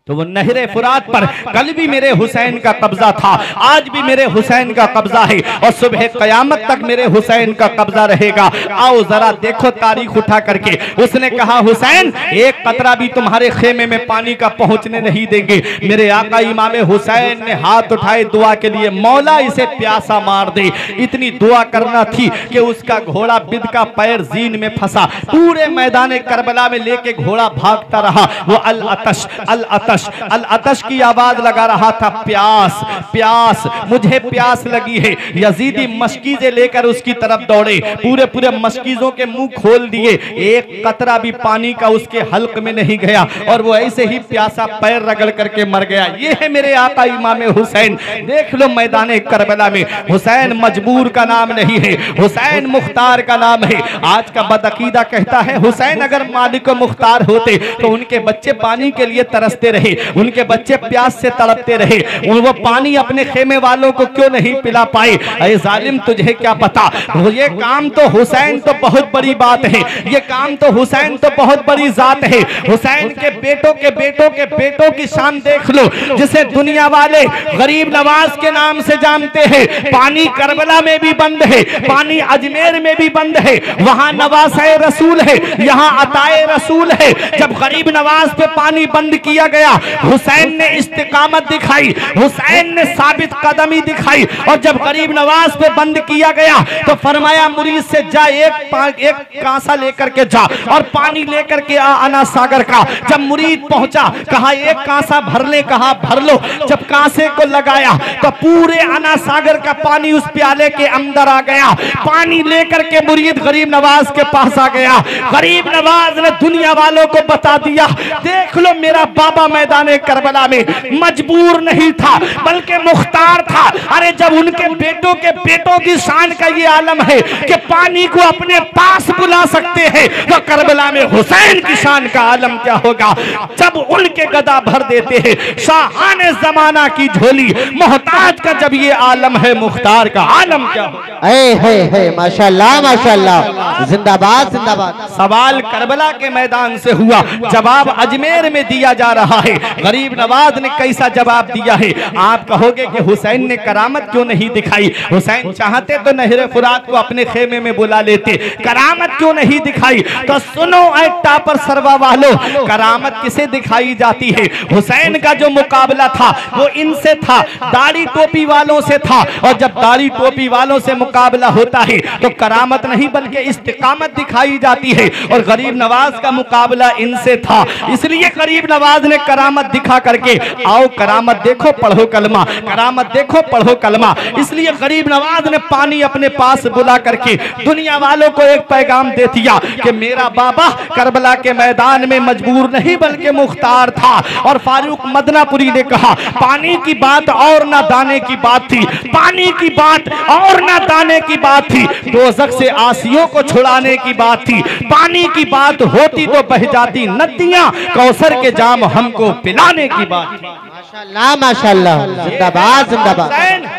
तो वो नहरे फुरात पर कल भी मेरे हुसैन का कब्जा था, आज भी मेरे हुसैन का कब्जा है और सुबह कयामत तक मेरे हुसैन का कब्जा रहेगा। आओ जरा देखो तारीख उठा करके। उसने कहा हुसैन एक कतरा भी तुम्हारे खेमे में पानी का पहुंचने नहीं देंगे। मेरे आका इमाम हुसैन ने हाथ उठाए दुआ के लिए, मौला इसे प्यासा मार दे। इतनी दुआ करना थी कि उसका घोड़ा बिद का पैर जीन में फंसा। पूरे मैदान करबला में लेके घोड़ा भागता रहा। वो अल अतश, अल अतश, अल अतश की आवाज लगा रहा था, प्यास, प्यास, मुझे प्यास लगी है। यजीदी मशकीज़ें लेकर उसकी तरफ दौड़े, पूरे पूरे मशकीज़ों के मुंह खोल दिए, एक कतरा भी पानी का उसके हल्क में नहीं गया और वो ऐसे ही प्यासा पैर रगड़ करके मर गया। ये है मेरे आका इमाम हुसैन। देख लो मैदान करबला में हुसैन मजबूर का नाम नहीं है, हुसैन मुख्तार का नाम है। आज का बदअकीदा कहता है हुसैन अगर मालिक मुख्तार होते तो उनके बच्चे पानी के लिए तरसते रहे, उनके बच्चे प्यास से तड़पते रहे, वो पानी अपने खेमे वालों को क्यों नहीं पिला पाए। अरे जालिम तुझे क्या पता, ये काम तो हुसैन तो बहुत बड़ी बात है, ये काम तो हुसैन तो बहुत बड़ी जात है। हुसैन के बेटों के बेटों के बेटों की शान देख लो, जिसे दुनिया वाले गरीब नवाज के नाम से जानते हैं। पानी करबला में भी बंद है, पानी अजमेर में भी बंद है, वहां नवासे रसूल है, यहाँ अताए रसूल है। जब गरीब नवाज पे पानी बंद किया गया हुसैन ने इस्तिकामत दिखाई, हुसैन ने साबित कदमी दिखाई। और जब गरीब नवाज पे बंद किया गया तो फरमाया मुरीद से जा एक कांसा लेकर के जा और पानी लेकर के आ अना सागर का। जब मुरीद पहुंचा कहा एक कांसा भर ले, कहा भर लो। जब कांसे को लगाया तो पूरे अना सागर का पानी उस प्याले के अंदर आ गया। पानी लेकर के मुरीद गरीब नवाज के पास आ गया। गरीब नवाज ने दुनिया वालों को बता दिया, देख लो मेरा बाबा मैदान करबला में मजबूर नहीं था बल्कि मुख्तार था। अरे जब उनके बेटों के बेटों की शान का ये आलम है कि पानी को अपने पास बुला सकते हैं, तो करबला में हुसैन की शान का आलम क्या होगा जब उनके गदा भर देते हैं। शाहाने जमाना की झोली मोहताज का जब ये आलम है, मुख्तार का आलम क्या होगा। माशाल्लाह माशाल्लाह, जिंदाबाद जिंदाबाद। सवाल करबला के मैदान से हुआ, जवाब अजमेर में दिया जा रहा है। गरीब नवाज ने कैसा जवाब दिया है। आप कहोगे कि हुसैन ने करामत क्यों नहीं दिखाई? हुसैन चाहते तो नहरे फुरात को अपने खेमे में बुला लेते, करामत क्यों नहीं दिखाई? तो सुनो ऐ टापर सरवा वालों, करामत किसे दिखाई जाती है? हुसैन का जो मुकाबला था वो इनसे था, दाढ़ी टोपी वालों से था। और जब दाढ़ी टोपी वालों से मुकाबला होता है तो करामत नहीं बल्कि इस्तिकामत दिखाई जाती है। और गरीब नवाज का मुकाबला इनसे था, इसलिए गरीब नवाज ने करामत दिखा करके, आओ करामत देखो पढ़ो कलमा, करामत देखो पढ़ो कलमा। इसलिए गरीब नवाज ने पानी अपने पास बुला करके दुनिया वालों को एक पैगाम दे दिया कि मेरा बाबा करबला के मैदान में मजबूर नहीं बल्कि मुख्तार था। और फारूक मदनापुरी ने कहा पानी की बात और ना दाने की बात थी, पानी की बात और ना दाने की बात थी, दोज़ख से आसियों को छुड़ाने की बात थी। पानी की बात होती तो बह जाती नदियां, कौसर के जाम हमको पिलाने की बात थी। माशाल्लाह माशाल्लाह, जिंदाबाद जिंदाबाद।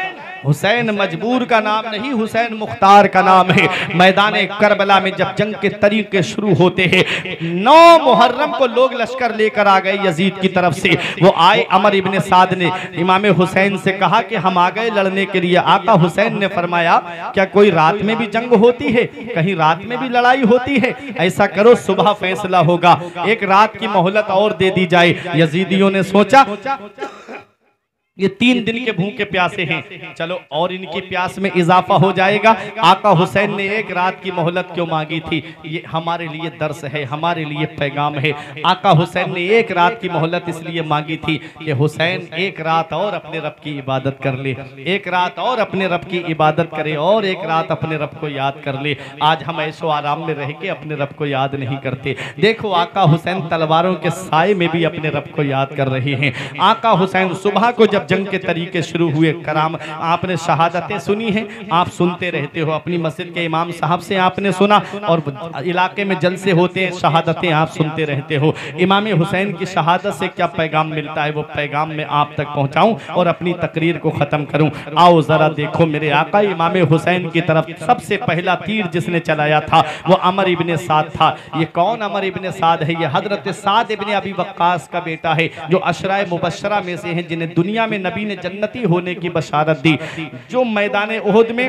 हुसैन मजबूर का नाम नहीं, हुसैन मुख्तार का नाम है। मैदान करबला में जब जंग के तरीके शुरू होते हैं, 9 मुहर्रम को लोग लश्कर लेकर आ गए यजीद की तरफ से। वो आए, अमर इब्ने साद ने इमाम हुसैन से कहा कि हम आ गए लड़ने के लिए। आका हुसैन ने फरमाया क्या कोई रात में भी जंग होती है? कहीं रात में भी लड़ाई होती है? ऐसा करो सुबह फैसला होगा, एक रात की मोहलत और दे दी जाए। यजीदियों ने सोचा ये 3 दिन के भूखे प्यासे हैं, चलो और इनकी प्यास में इजाफा हो जाएगा। आका हुसैन ने एक रात की मोहलत क्यों मांगी थी? ये हमारे लिए दर्स है, हमारे लिए पैगाम है। आका हुसैन ने एक रात की मोहलत इसलिए मांगी थी कि हुसैन एक रात और अपने रब की इबादत कर ले, एक रात और अपने रब की इबादत करे और एक रात अपने रब को याद कर ले। आज हम ऐशो आराम में रह के अपने रब को याद नहीं करते। देखो आका हुसैन तलवारों के साए में भी अपने रब को याद कर रहे हैं। आका हुसैन सुबह को जब जंग के तरीके शुरू हुए, कराम आपने शहादतें सुनी हैं, आप सुनते रहते हो, अपनी मस्जिद के इमाम साहब से आपने सुना और इलाके में जलसे होते हैं, शहादतें आप सुनते रहते हो। इमाम हुसैन की शहादत से क्या पैगाम मिलता है वो पैगाम मैं आप तक पहुंचाऊं और अपनी तकरीर को खत्म करूं। आओ जरा देखो मेरे आका इमाम हुसैन की तरफ सबसे पहला तीर जिसने चलाया था वो अमर इब्ने साद था। ये कौन अमर इब्ने साद है? ये हजरत साद इब्ने अबी वक्कास का बेटा है, जो अशराए मुबश्शरा में से हैं, जिन्हें दुनिया में नबी ने जन्नती होने की बशारत दी। जो मैदान उहुद में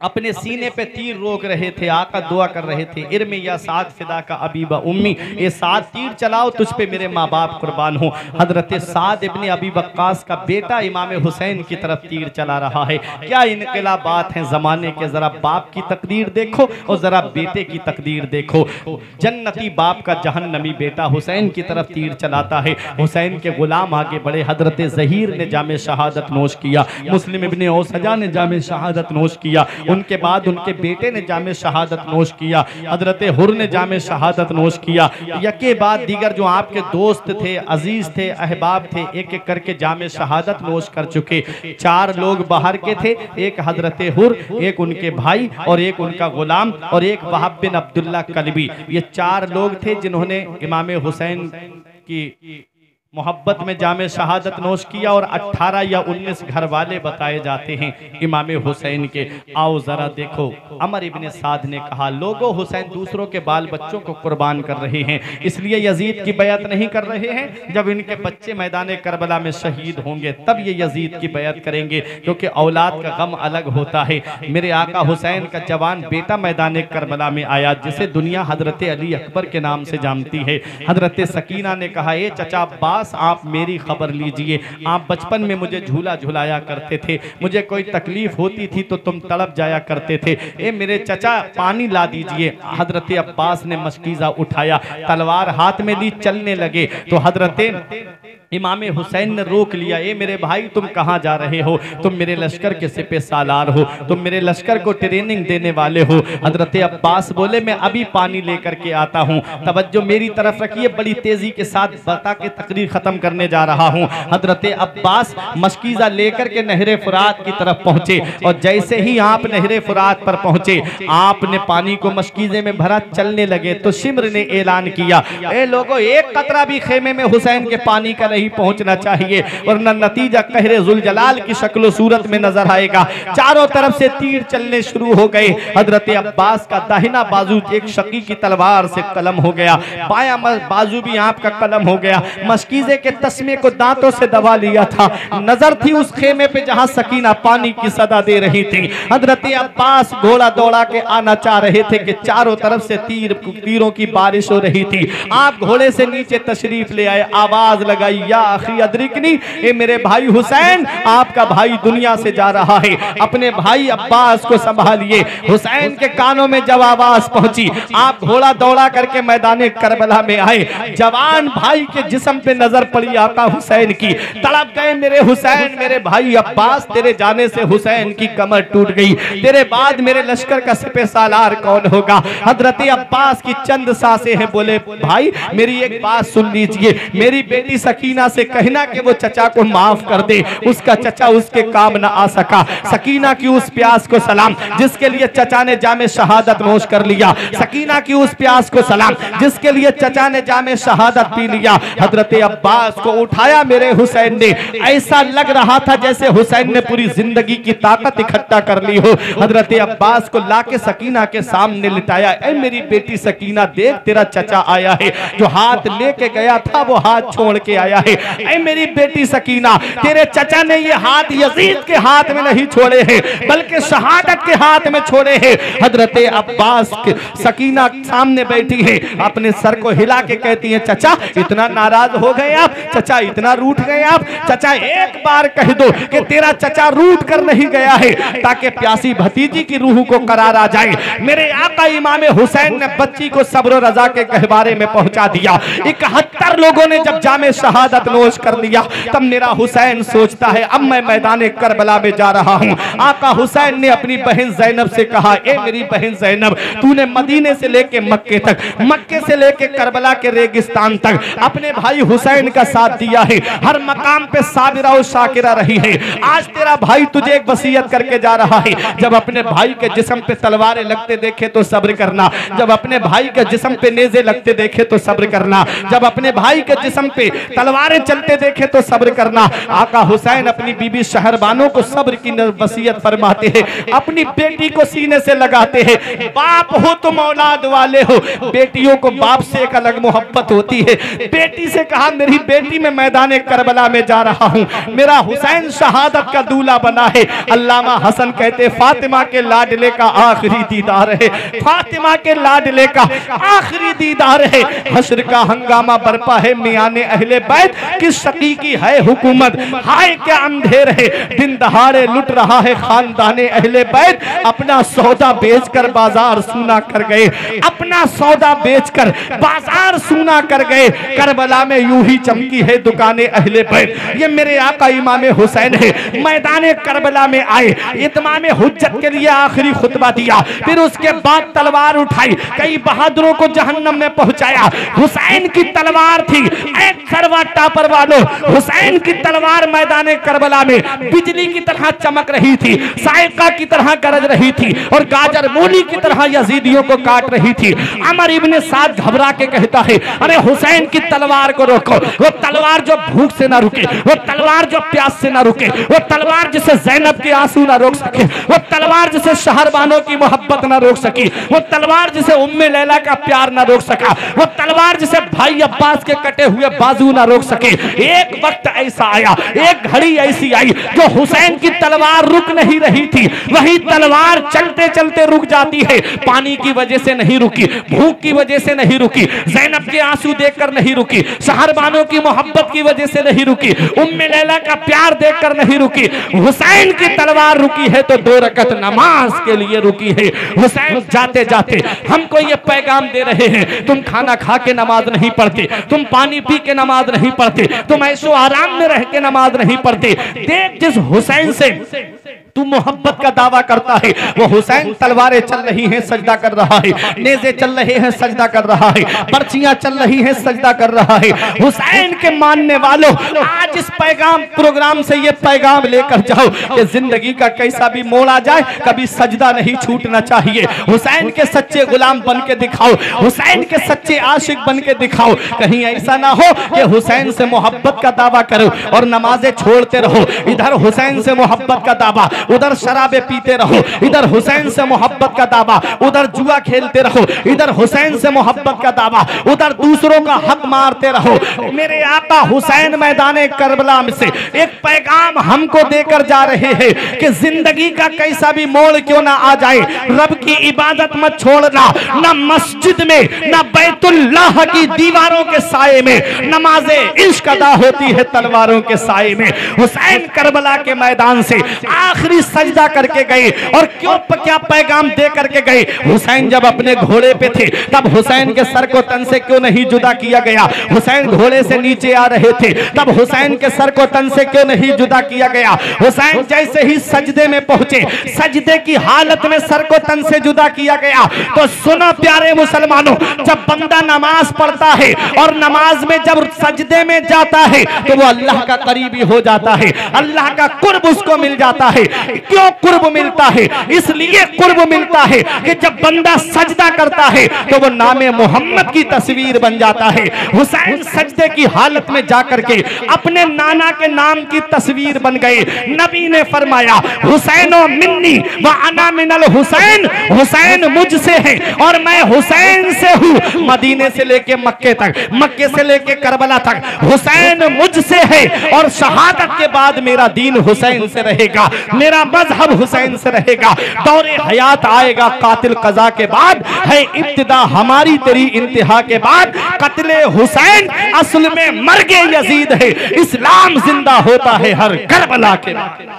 अपने सीने पे तीर रोक रहे थे, आका दुआ कर रहे थे, इर्मी या साद फिदा का अबीबा उम्मी, ये 7 तीर चलाओ तुझ पे मेरे माँ बाप कुर्बान हो। हजरत साद इब्ने अबी वक्कास का बेटा इमाम हुसैन की तरफ तीर चला रहा है। क्या इनकलाबात हैं ज़माने के। ज़रा बाप की तकदीर देखो और ज़रा बेटे की तकदीर देखो। जन्नती बाप का जहन्नमी बेटा हुसैन की तरफ तीर चलाता है। हुसैन के गुलाम आगे बढ़े, हजरत ज़हीर ने जामे शहादत नोश किया, मुस्लिम इब्ने औसजा ने जामे शहादत नोश किया, उनके बाद उनके बेटे ने जामे शहादत नोश किया, हजरत हुर ने जामे शहादत नोश किया। यके बाद दीगर जो आपके दोस्त थे, अजीज थे, अहबाब थे, एक एक करके जामे शहादत नोश कर चुके। 4 लोग बाहर के थे, एक हजरत हुर, एक उनके भाई और एक उनका गुलाम और एक वहाब बिन अब्दुल्ला कलबी। ये 4 लोग थे जिन्होंने इमाम हुसैन की मोहब्बत में जामे शहादत नोश किया और 18 या 19 घर वाले बताए जाते हैं इमाम हुसैन के। आओ जरा देखो, अमर इब्ने साद ने कहा लोगों हुसैन दूसरों के बाल बच्चों को कुर्बान कर रहे हैं, इसलिए यजीद की बैत नहीं कर रहे हैं। जब इनके बच्चे मैदान करबला में शहीद होंगे तब ये यजीद की बैत करेंगे, क्योंकि औलाद का गम अलग होता है। मेरे आका हुसैन का जवान बेटा मैदान करबला में आया, जिसे दुनिया हजरत अली अकबर के नाम से जानती है। हजरत सकीना ने कहा ए चचा अब्बास अब्बास आप मेरी खबर लीजिए, आप बचपन में मुझे झूला झुलाया करते थे, मुझे कोई तकलीफ होती थी तो तुम तड़प जाया करते थे, ए मेरे चचा पानी ला दीजिए। हजरत अब्बास ने मशकीज़ा उठाया, तलवार हाथ में ली, चलने लगे तो हजरत इमाम हुसैन ने रोक लिया, ए मेरे भाई तुम कहाँ जा रहे हो, तुम मेरे लश्कर के सिपे सालार हो, तुम मेरे लश्कर को ट्रेनिंग देने वाले हो। हजरत अब्बास बोले मैं अभी पानी लेकर के आता हूँ, तवज्जो मेरी तरफ रखिए, बड़ी तेजी के साथ बता के तकरीर खत्म करने जा रहा हूँ। हजरत अब्बास मशकीज़ा लेकर के नहरे फुरात की तरफ पहुंचे और जैसे ही आप नहरे फुरात पर पहुंचे आपने पानी को मशकीज़े में भरा, चलने लगे तो शिम्र ने ऐलान किया, ए लोगों एक कतरा भी खेमे में हुसैन के पानी का नहीं पहुंचना चाहिए वरना नतीजा कहरे जुलजलाल की शक्ल सूरत में नजर आएगा। चारों तरफ से तीर चलने शुरू हो गए। हजरत अब्बास का दाहिना बाजू एक शकी की तलवार से कलम हो गया, बायां बाजू भी आपका कलम हो गया। मशकीज़े के तस्मे को दांतों से दबा लिया था। नजर थी उस खेमे पे जहां सकीना पानी की सदा दे रही थी। हजरत अब्बास घोड़ा दौड़ा के आना चाह रहे थे कि चारों तरफ से तीरों की बारिश हो रही थी। आप घोड़े से नीचे तशरीफ ले आए, आवाज लगाई, या अखी अदरिकनी, ए मेरे भाई हुसैन आपका भाई दुनिया से जा रहा है, अपने भाई अब्बास को संभालिए। हुसैन के कानों में जब आवाज पहुंची आप घोड़ा दौड़ा करके मैदान करबला में आए। जवान भाई के जिस्म पे नजर पड़ी आका हुसैन की, तड़प गए मेरे हुसैन, मेरे भाई अब्बास तेरे जाने से हुसैन की कमर टूट गई, तेरे बाद मेरे लश्कर का सिपे सालार कौन होगा। हजरत अब्बास की चंद सांसें हैं, बोले भाई मेरी एक बात सुन लीजिए, मेरी बेटी सकीना से कहना कि वो चचा को माफ कर दे, उसका चचा उसके काम ना आ सका। सकीना की उस प्यास को सलाम जिसके लिए चचा ने जामे शहादत नोश कर लिया, सकीना की उस प्यास को सलाम जिसके लिए चचा ने जामे शहादत पी लिया। हजरत अब्बास को उठाया मेरे हुसैन ने, ऐसा लग रहा था जैसे हुसैन ने पूरी जिंदगी की ताकत इकट्ठा कर ली हो। हजरत अब्बास को लाके सकीना के सामने लिटाया, ऐ मेरी बेटी सकीना देख तेरा चचा आया है, जो हाथ लेके गया था वो हाथ छोड़ के आया है। ऐ मेरी बेटी सकीना तेरे चचा ने ये हाथ यजीद के हाथ में नहीं छोड़े हैं बल्कि शहादत के हाथ में छोड़े हैं। हजरत अब्बास के सकीना सामने बैठी है, अपने सर को हिला के कहती है, चचा इतना नाराज हो गए आप, चचा इतना रूठ गए आप, चचा एक बार कह दो कि तेरा चचा रूठ कर नहीं गया है ताकि प्यासी भतीजी की रूह को करार आ जाए। मेरे आका इमाम हुसैन ने बच्ची को सब्र रजा के गहवारे में पहुंचा दिया। 71 लोगों ने जब जामे शहादत नोश कर लिया तब मेरा हुसैन सोचता है अब मैं मैदान करबला में जा रहा हूं। आका हुसैन ने अपनी बहन जैनब से कहा, ए मेरी बहन जैनब तूने मदीने से लेके मक्के तक, मक्के से लेके करबला के रेगिस्तान तक अपने भाई हुसैन का साथ दिया है, हर मकाम पे साबिरा और शाकिरा रही है। आज तेरा भाई तुझे एक वसीयत करके जा रहा है, जब अपने भाई के जिस्म पे तलवारें लगते देखे तो सब्र करना, जब अपने भाई के जिस्म पे नेज़े लगते देखे तो सब्र करना, जब अपने भाई के जिस्म पे तलवारें चलते देखे तो सब्र करना। आका हुसैन अपनी बीबी शहरबानों को सब्र की वसीयत फरमाते हैं, अपनी बेटी को सीने से लगाते हैं। बाप हो तुम औलाद वाले हो, बेटियों को बाप से एक अलग मोहब्बत होती है। बेटी से कहा मेरी बेटी मैं मैदान करबला में जा रहा हूँ, मेरा हुसैन शहादत का दूल्हा बना है। अल्लामा हसन कहते फातिमा के लाडले का आखिरी दीदार है, फातिमा के लाडले का आखिरी दीदार है। हश्र का हंगामा बरपा है, मियाने अहले बैत किस शकी की है हुकूमत, हाय क्या अंधेर है, दिन दहाड़े लुट रहा है खानदाने अहले बैत। अपना सौदा बेचकर बाजार सूना कर गए, अपना सौदा बेचकर बाजार सूना कर गए। करबला में यूं ही चमकी है दुकानें अहले बैत। ये मेरे आका इमाम हुसैन है, मैदान करबला में आए, इत्माम हुज्जत के लिए आखिरी खुतबा दिया, फिर उसके बाद तलवार उठाई, कई बहादुरों को जहन्नम में पहुंचाया। हुसैन की तलवार थी, एक सरवा टापर वालों, हुसैन की तलवार मैदान करबला में बिजली की तरह चमक रही थी, साइका की तरह गरज रही थी और गाजर मूली की तरह यजीदियों को काट रही थी। अमर इब्ने साद घबरा के कहता है, अरे हुसैन की तलवार को रोको, वो तलवार जो भूख से ना रुके, वो तलवार जो प्यास से ना रुके, वो तलवार जिसे जैनब के आंसू ना रोक सके, वो तलवार जिसे शहरबानों की मोहब्बत ना रोक सकी, वो तलवार जिसे उम्मे लैला का प्यार ना रोक सका, वो तलवार जिसे भाई अब्बास के कटे हुए बाजू ना रोक सके। एक वक्त ऐसा आया, एक घड़ी ऐसी आई जो हुसैन की तलवार रुक नहीं रही थी, वही तलवार चलते चलते रुक जाती है। पानी की वजह से नहीं रुकी, भूख की वजह से नहीं रुकी, ज़ैनब के आंसू देखकर नहीं रुकी, शहरबानों की मोहब्बत की वजह से नहीं रुकी, उम्मे लैला का प्यार देखकर नहीं रुकी। हुसैन की तलवार रुकी है तो 2 रकत नमाज के लिए रुकी है। हुसैन जाते जाते हमको ये पैगाम दे रहे हैं, तुम खाना खा के नमाज नहीं पढ़ते, तुम पानी पी के नमाज नहीं पढ़ते, तुम ऐशो आराम में रह के नमाज नहीं पढ़ते। देख जिस हुसैन से तू मोहब्बत का दावा करता है, वो हुसैन तलवारें चल रही हैं सजदा कर रहा है, नेज़े चल रहे हैं सजदा कर रहा है, पर्चियां चल रही हैं सजदा कर रहा है। हुसैन के मानने वालों, आज इस प्रोग्राम से ये पैगाम लेकर जाओ कि जिंदगी का कैसा भी मोड़ आ जाए, कभी सजदा नहीं छूटना चाहिए। हुसैन के सच्चे गुलाम बन के दिखाओ, हुसैन के सच्चे आशिक बन के दिखाओ। कहीं ऐसा ना हो कि हुसैन से मोहब्बत का दावा करो और नमाजें छोड़ते रहो। इधर हुसैन से मोहब्बत का दावा, उधर शराबे पीते रहो। इधर हुसैन से मोहब्बत का दावा, उधर जुआ खेलते रहो। इधर हुसैन से मोहब्बत का दावा, उधर दूसरों का हक मारते रहो। मेरे आका हुसैन मैदाने करबला में से एक पैगाम हमको देकर जा रहे हैं कि जिंदगी का कैसा भी मोड़ क्यों ना आ जाए, रब की इबादत मत छोड़ना। ना मस्जिद में, ना बैतुल्लाह की दीवारों के साये में नमाज़े इश्क अदा होती है तलवारों के साये में। हुसैन करबला के मैदान से आखिरी सजदा करके गए और क्यों क्या पैगाम दे करके गए। हुसैन जब अपने घोड़े पे थे तब हुसैन के सर को तन से क्यों नहीं जुदा किया गया। हुसैन घोड़े से नीचे आ रहे थे तब हुसैन के सर को तन से क्यों नहीं जुदा किया गया। हुसैन जैसे ही सजदे में पहुंचे, सजदे की हालत में सर को तन से जुदा किया गया। तो सुनो प्यारे मुसलमानों, जब बंदा नमाज पढ़ता है और नमाज में जब सजदे में जाता है तो वो अल्लाह का करीबी हो जाता है, अल्लाह का कुर्ब उसको मिल जाता है। क्यों कुर्ब मिलता है? इसलिए कुर्ब मिलता है कि जब बंदा सजदा करता है तो वो नामे मोहम्मद की तस्वीर बन जाता है। हुसैन सजदे की हालत में जाकर के अपने नाना के नाम की तस्वीर बन गए। नबी ने फरमाया, हुसैनो मिन्नी व अना मिनल हुसैन, हुसैन मुझसे है और मैं हुसैन से हूँ। मदीने से लेके मक्के तक, मक्के से लेके करबला तक हुसैन मुझसे है और शहादत के बाद मेरा दीन हुसैन से रहेगा, मेरा मजहब हुसैन से रहेगा। दौरे हयात आएगा कातिल कज़ा के बाद, है इब्तिदा हमारी तेरी इंतहा के बाद। कत्ले हुसैन असल में मर्गे यजीद है, इस्लाम जिंदा होता है हर करबला के बाद।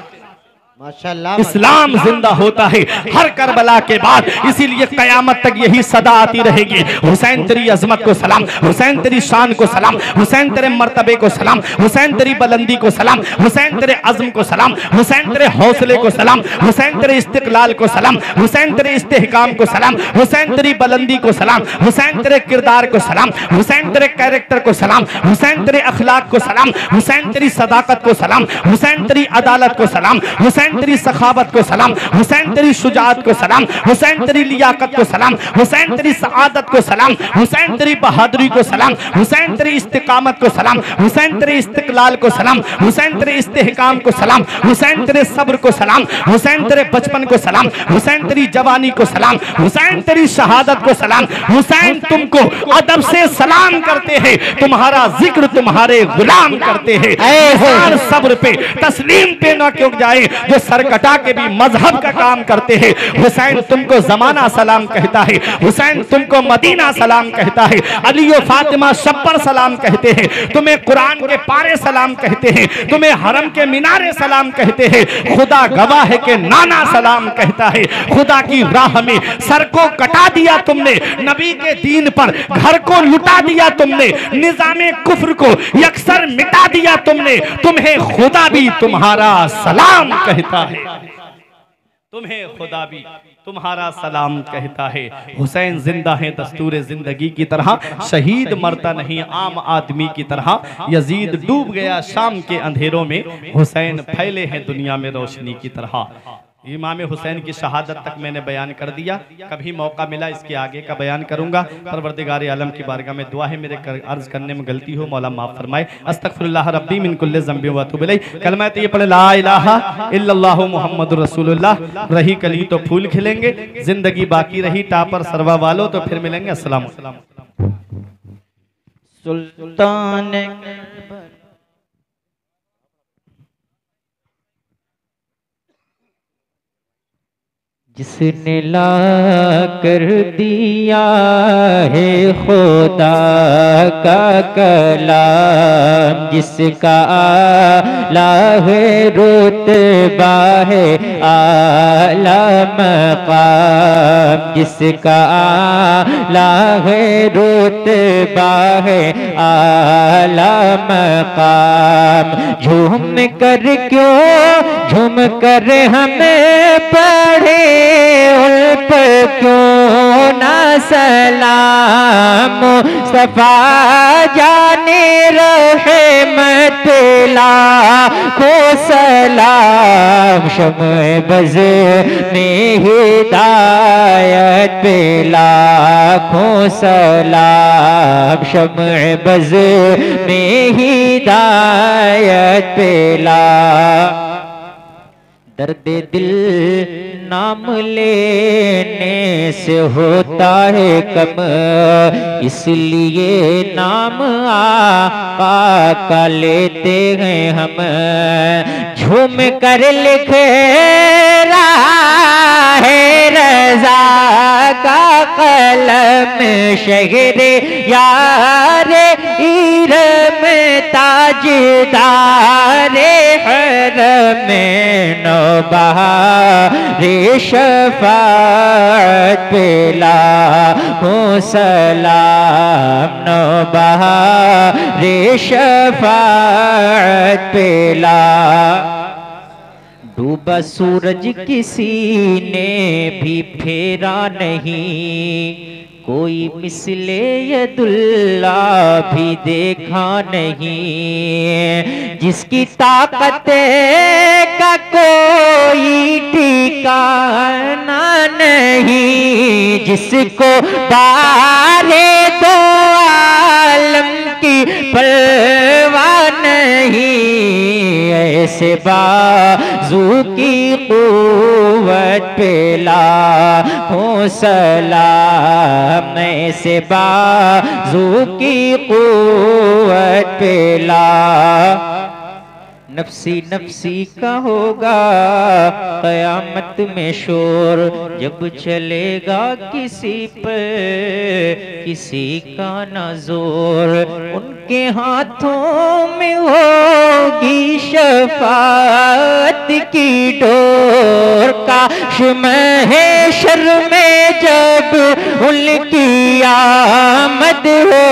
माशाल्लाह, इस्लाम जिंदा होता है हर करबला के बाद। इसीलिए कयामत तक यही सदा आती रहेगी, हुसैन तेरी अजमत को सलाम, हुसैन तेरी शान को सलाम, हुसैन तेरे मर्तबे को सलाम, हुसैन तेरी बुलंदी को सलाम, हुसैन तेरे अज़्म को सलाम, हुसैन तेरे हौसले को सलाम, हुसैन तेरे इस्तिक़लाल को सलाम, हुसैन तेरे इस्तेहकाम को सलाम, हुसैन तेरी बुलंदी को सलाम, हुसैन तेरे किरदार को सलाम, हुसैन तेरे कैरेक्टर को सलाम, हुसैन तेरे अखलाक को सलाम, हुसैन तेरी सदाकत को सलाम, हुसैन तेरी अदालत को सलाम, हुसैन तेरी सखावत को सलाम, हुसैन तेरी शुजाअत को सलाम, हुसैन तेरी लियाकत को सलाम, हुसैन तेरी सआदत को सलाम, हुसैन तेरी बहादुरी को सलाम, हुसैन तेरी इस्तिकामत को सलाम, हुसैन तेरे इस्तिकलाल को सलाम, हुसैन तेरे इस्तेहकाम को सलाम, हुसैन तेरे सब्र को सलाम, हुसैन तेरे बचपन को सलाम, हुसैन तेरी जवानी को सलाम, हुसैन तेरी शहादत को सलाम। हुसैन तुमको अदब से सलाम करते हैं, तुम्हारा जिक्र तुम्हारे गुलाम करते हैं। हर सब्र पे तस्लीम पे न क्यों जाए जो सर कटा के भी मजहब का काम करते हैं। हुसैन तुमको जमाना सलाम कहता है, हुसैन तुमको मदीना सलाम कहता है, अली और फातिमा शब्बर सलाम कहते हैं, तुम्हें कुरान के पारे सलाम कहते हैं, तुम्हें हरम के मीनारे सलाम कहते हैं। खुदा गवाह है कि नाना सलाम कहता है। खुदा की राह में सर को कटा दिया तुमने, नबी के दीन पर घर को लुटा दिया तुमने, निजामे कुफ्र को यकसर मिटा दिया तुमने। तुम्हें खुदा भी तुम्हारा सलाम कहता है, तुम्हें खुदा भी तुम्हारा सलाम कहता है। हुसैन जिंदा है दस्तूर जिंदगी की तरह, शहीद मरता नहीं आम आदमी की तरह। यजीद डूब गया शाम के अंधेरों में, हुसैन फैले हैं दुनिया में रोशनी की तरह। इमाम हुसैन की शहादत तक मैंने बयान कर दिया, कभी मौका मिला इसके आगे का बयान करूंगा। परवरदिगार आलम की बारगाह में दुआ है, मेरे अर्ज करने में गलती हो मौला माफ फरमाए। अस्तगफिरुल्लाह रब्बी मिन कुल्लि ज़ंबि व अतूबु इलैह। कलमा तो ये पढ़े ला इलाहा इल्लल्लाहु मुहम्मदुर रसूलुल्लाह। रही कली तो फूल खिलेंगे, जिंदगी बाकी रही टापर सरवा वालों तो फिर मिलेंगे। अस्सलाम। सुल्तान जिसने ला कर दिया है खुदा का कलाम, जिसका आला है रुतबा है आला मकाम, जिसका आला है रुतबा है आला मकाम। झूम कर हमें पढ़े उन पर क्यों ना सलाम। मुस्तफा जाने रहमत लाखों सलाम। शम्ए बज़ में हिदायत पे लाखों सलाम। शम्ए बज़ में हिदायत पे लाखों। दर्द दिल नाम लेने से होता है कम, इसलिए नाम आका का लेते हैं हम। झूम कर लिख रहा है रज़ा का कलम, शहरे यारे इरम ताजदारे हरम नौबहारे शफ़ाअत पे लाखों सलाम। नौबहारे शफ़ाअत पे लाखों। डूबा सूरज किसी ने भी फेरा नहीं, कोई मिसले यदुल्ला भी देखा नहीं। जिसकी ताकत का कोई ठिकाना नहीं, जिसको बारे दो आलम की परवाह नहीं। ऐसे बाजू की कुव्वत पे लाखों सलाम। ऐसे बाजू की कुव्वत पे लाखों। नफ्सी नफ्सी का होगा क़यामत में शोर, जब चलेगा किसी पे किसी का न जोर। उनके हाथों में होगी शफ़ाअत की डोर। काश महशर में जब उनकी आमद हो,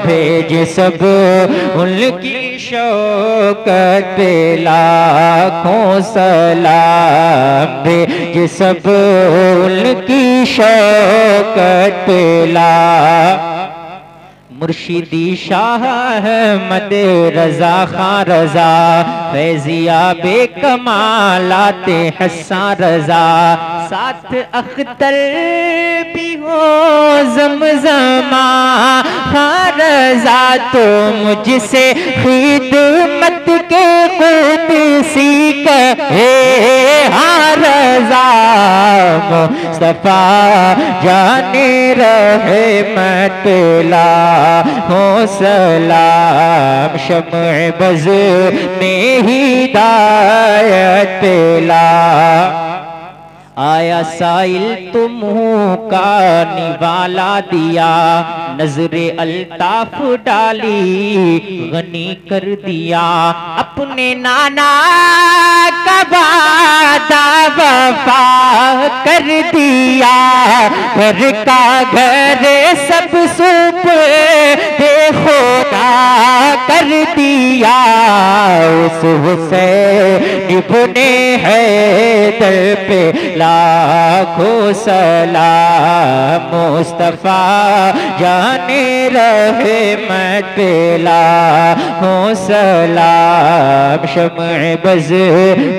भेज सब उनकी शौकत पे लाखों सलाम। भेज सब उनकी शौकत पे लाखों। मुर्शिदी शाह अहमद रज़ा खां रज़ा, फैजिया बेकमालाते हस्सान रज़ा। साथ अख्तर भी हो ज़मज़मा खां रज़ा, तो मुझसे खिदमत के कुदसी कहे हाँ रज़ा। मुस्तफा जाने रहमत लाखों सलाम। शम्ए बज़ में हिदायत पे लाखों। आया साइल तो मुँह का निवाला दिया, नजरे अल्ताफ डाली गनी कर दिया। अपने नाना का वादा वफा कर दिया, घर का घर सब सुप खुदा कर दिया। उस हुसैन इब्ने हैदर पे लाखों सलाम। मुस्तफा जाने रहमत पे लाखों सलाम। शम्ए बज़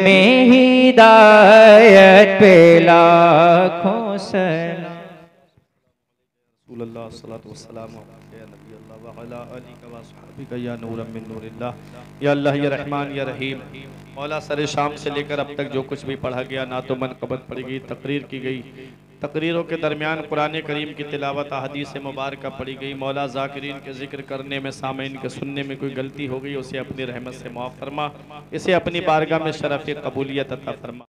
में हिदायत पे लाखों सलाम। रसूलुल्लाह सल्लल्लाहु अलैहि वसल्लम या नबी अल्लाह व अला आलिका व अस्हाबिका या नूरम मिन नूरिल्लाह। या अल्लाह या रहमान या रहीम। मौला सर शाम से लेकर अब तक जो कुछ भी पढ़ा गया, ना तो मनक़बत पढ़ी गई, तकरीर की गई, तकरीरों के दरमियान कुरान करीम की तिलावत हदीस मुबारक पढ़ी गई। मौला ज़ाकिरीन के ज़िक्र करने में, सामीन के सुनने में कोई गलती हो गई, उसे अपनी रहमत से माफ़ फरमा, इसे अपनी बारगाह में शरफ़ कबूलियत अता फरमा।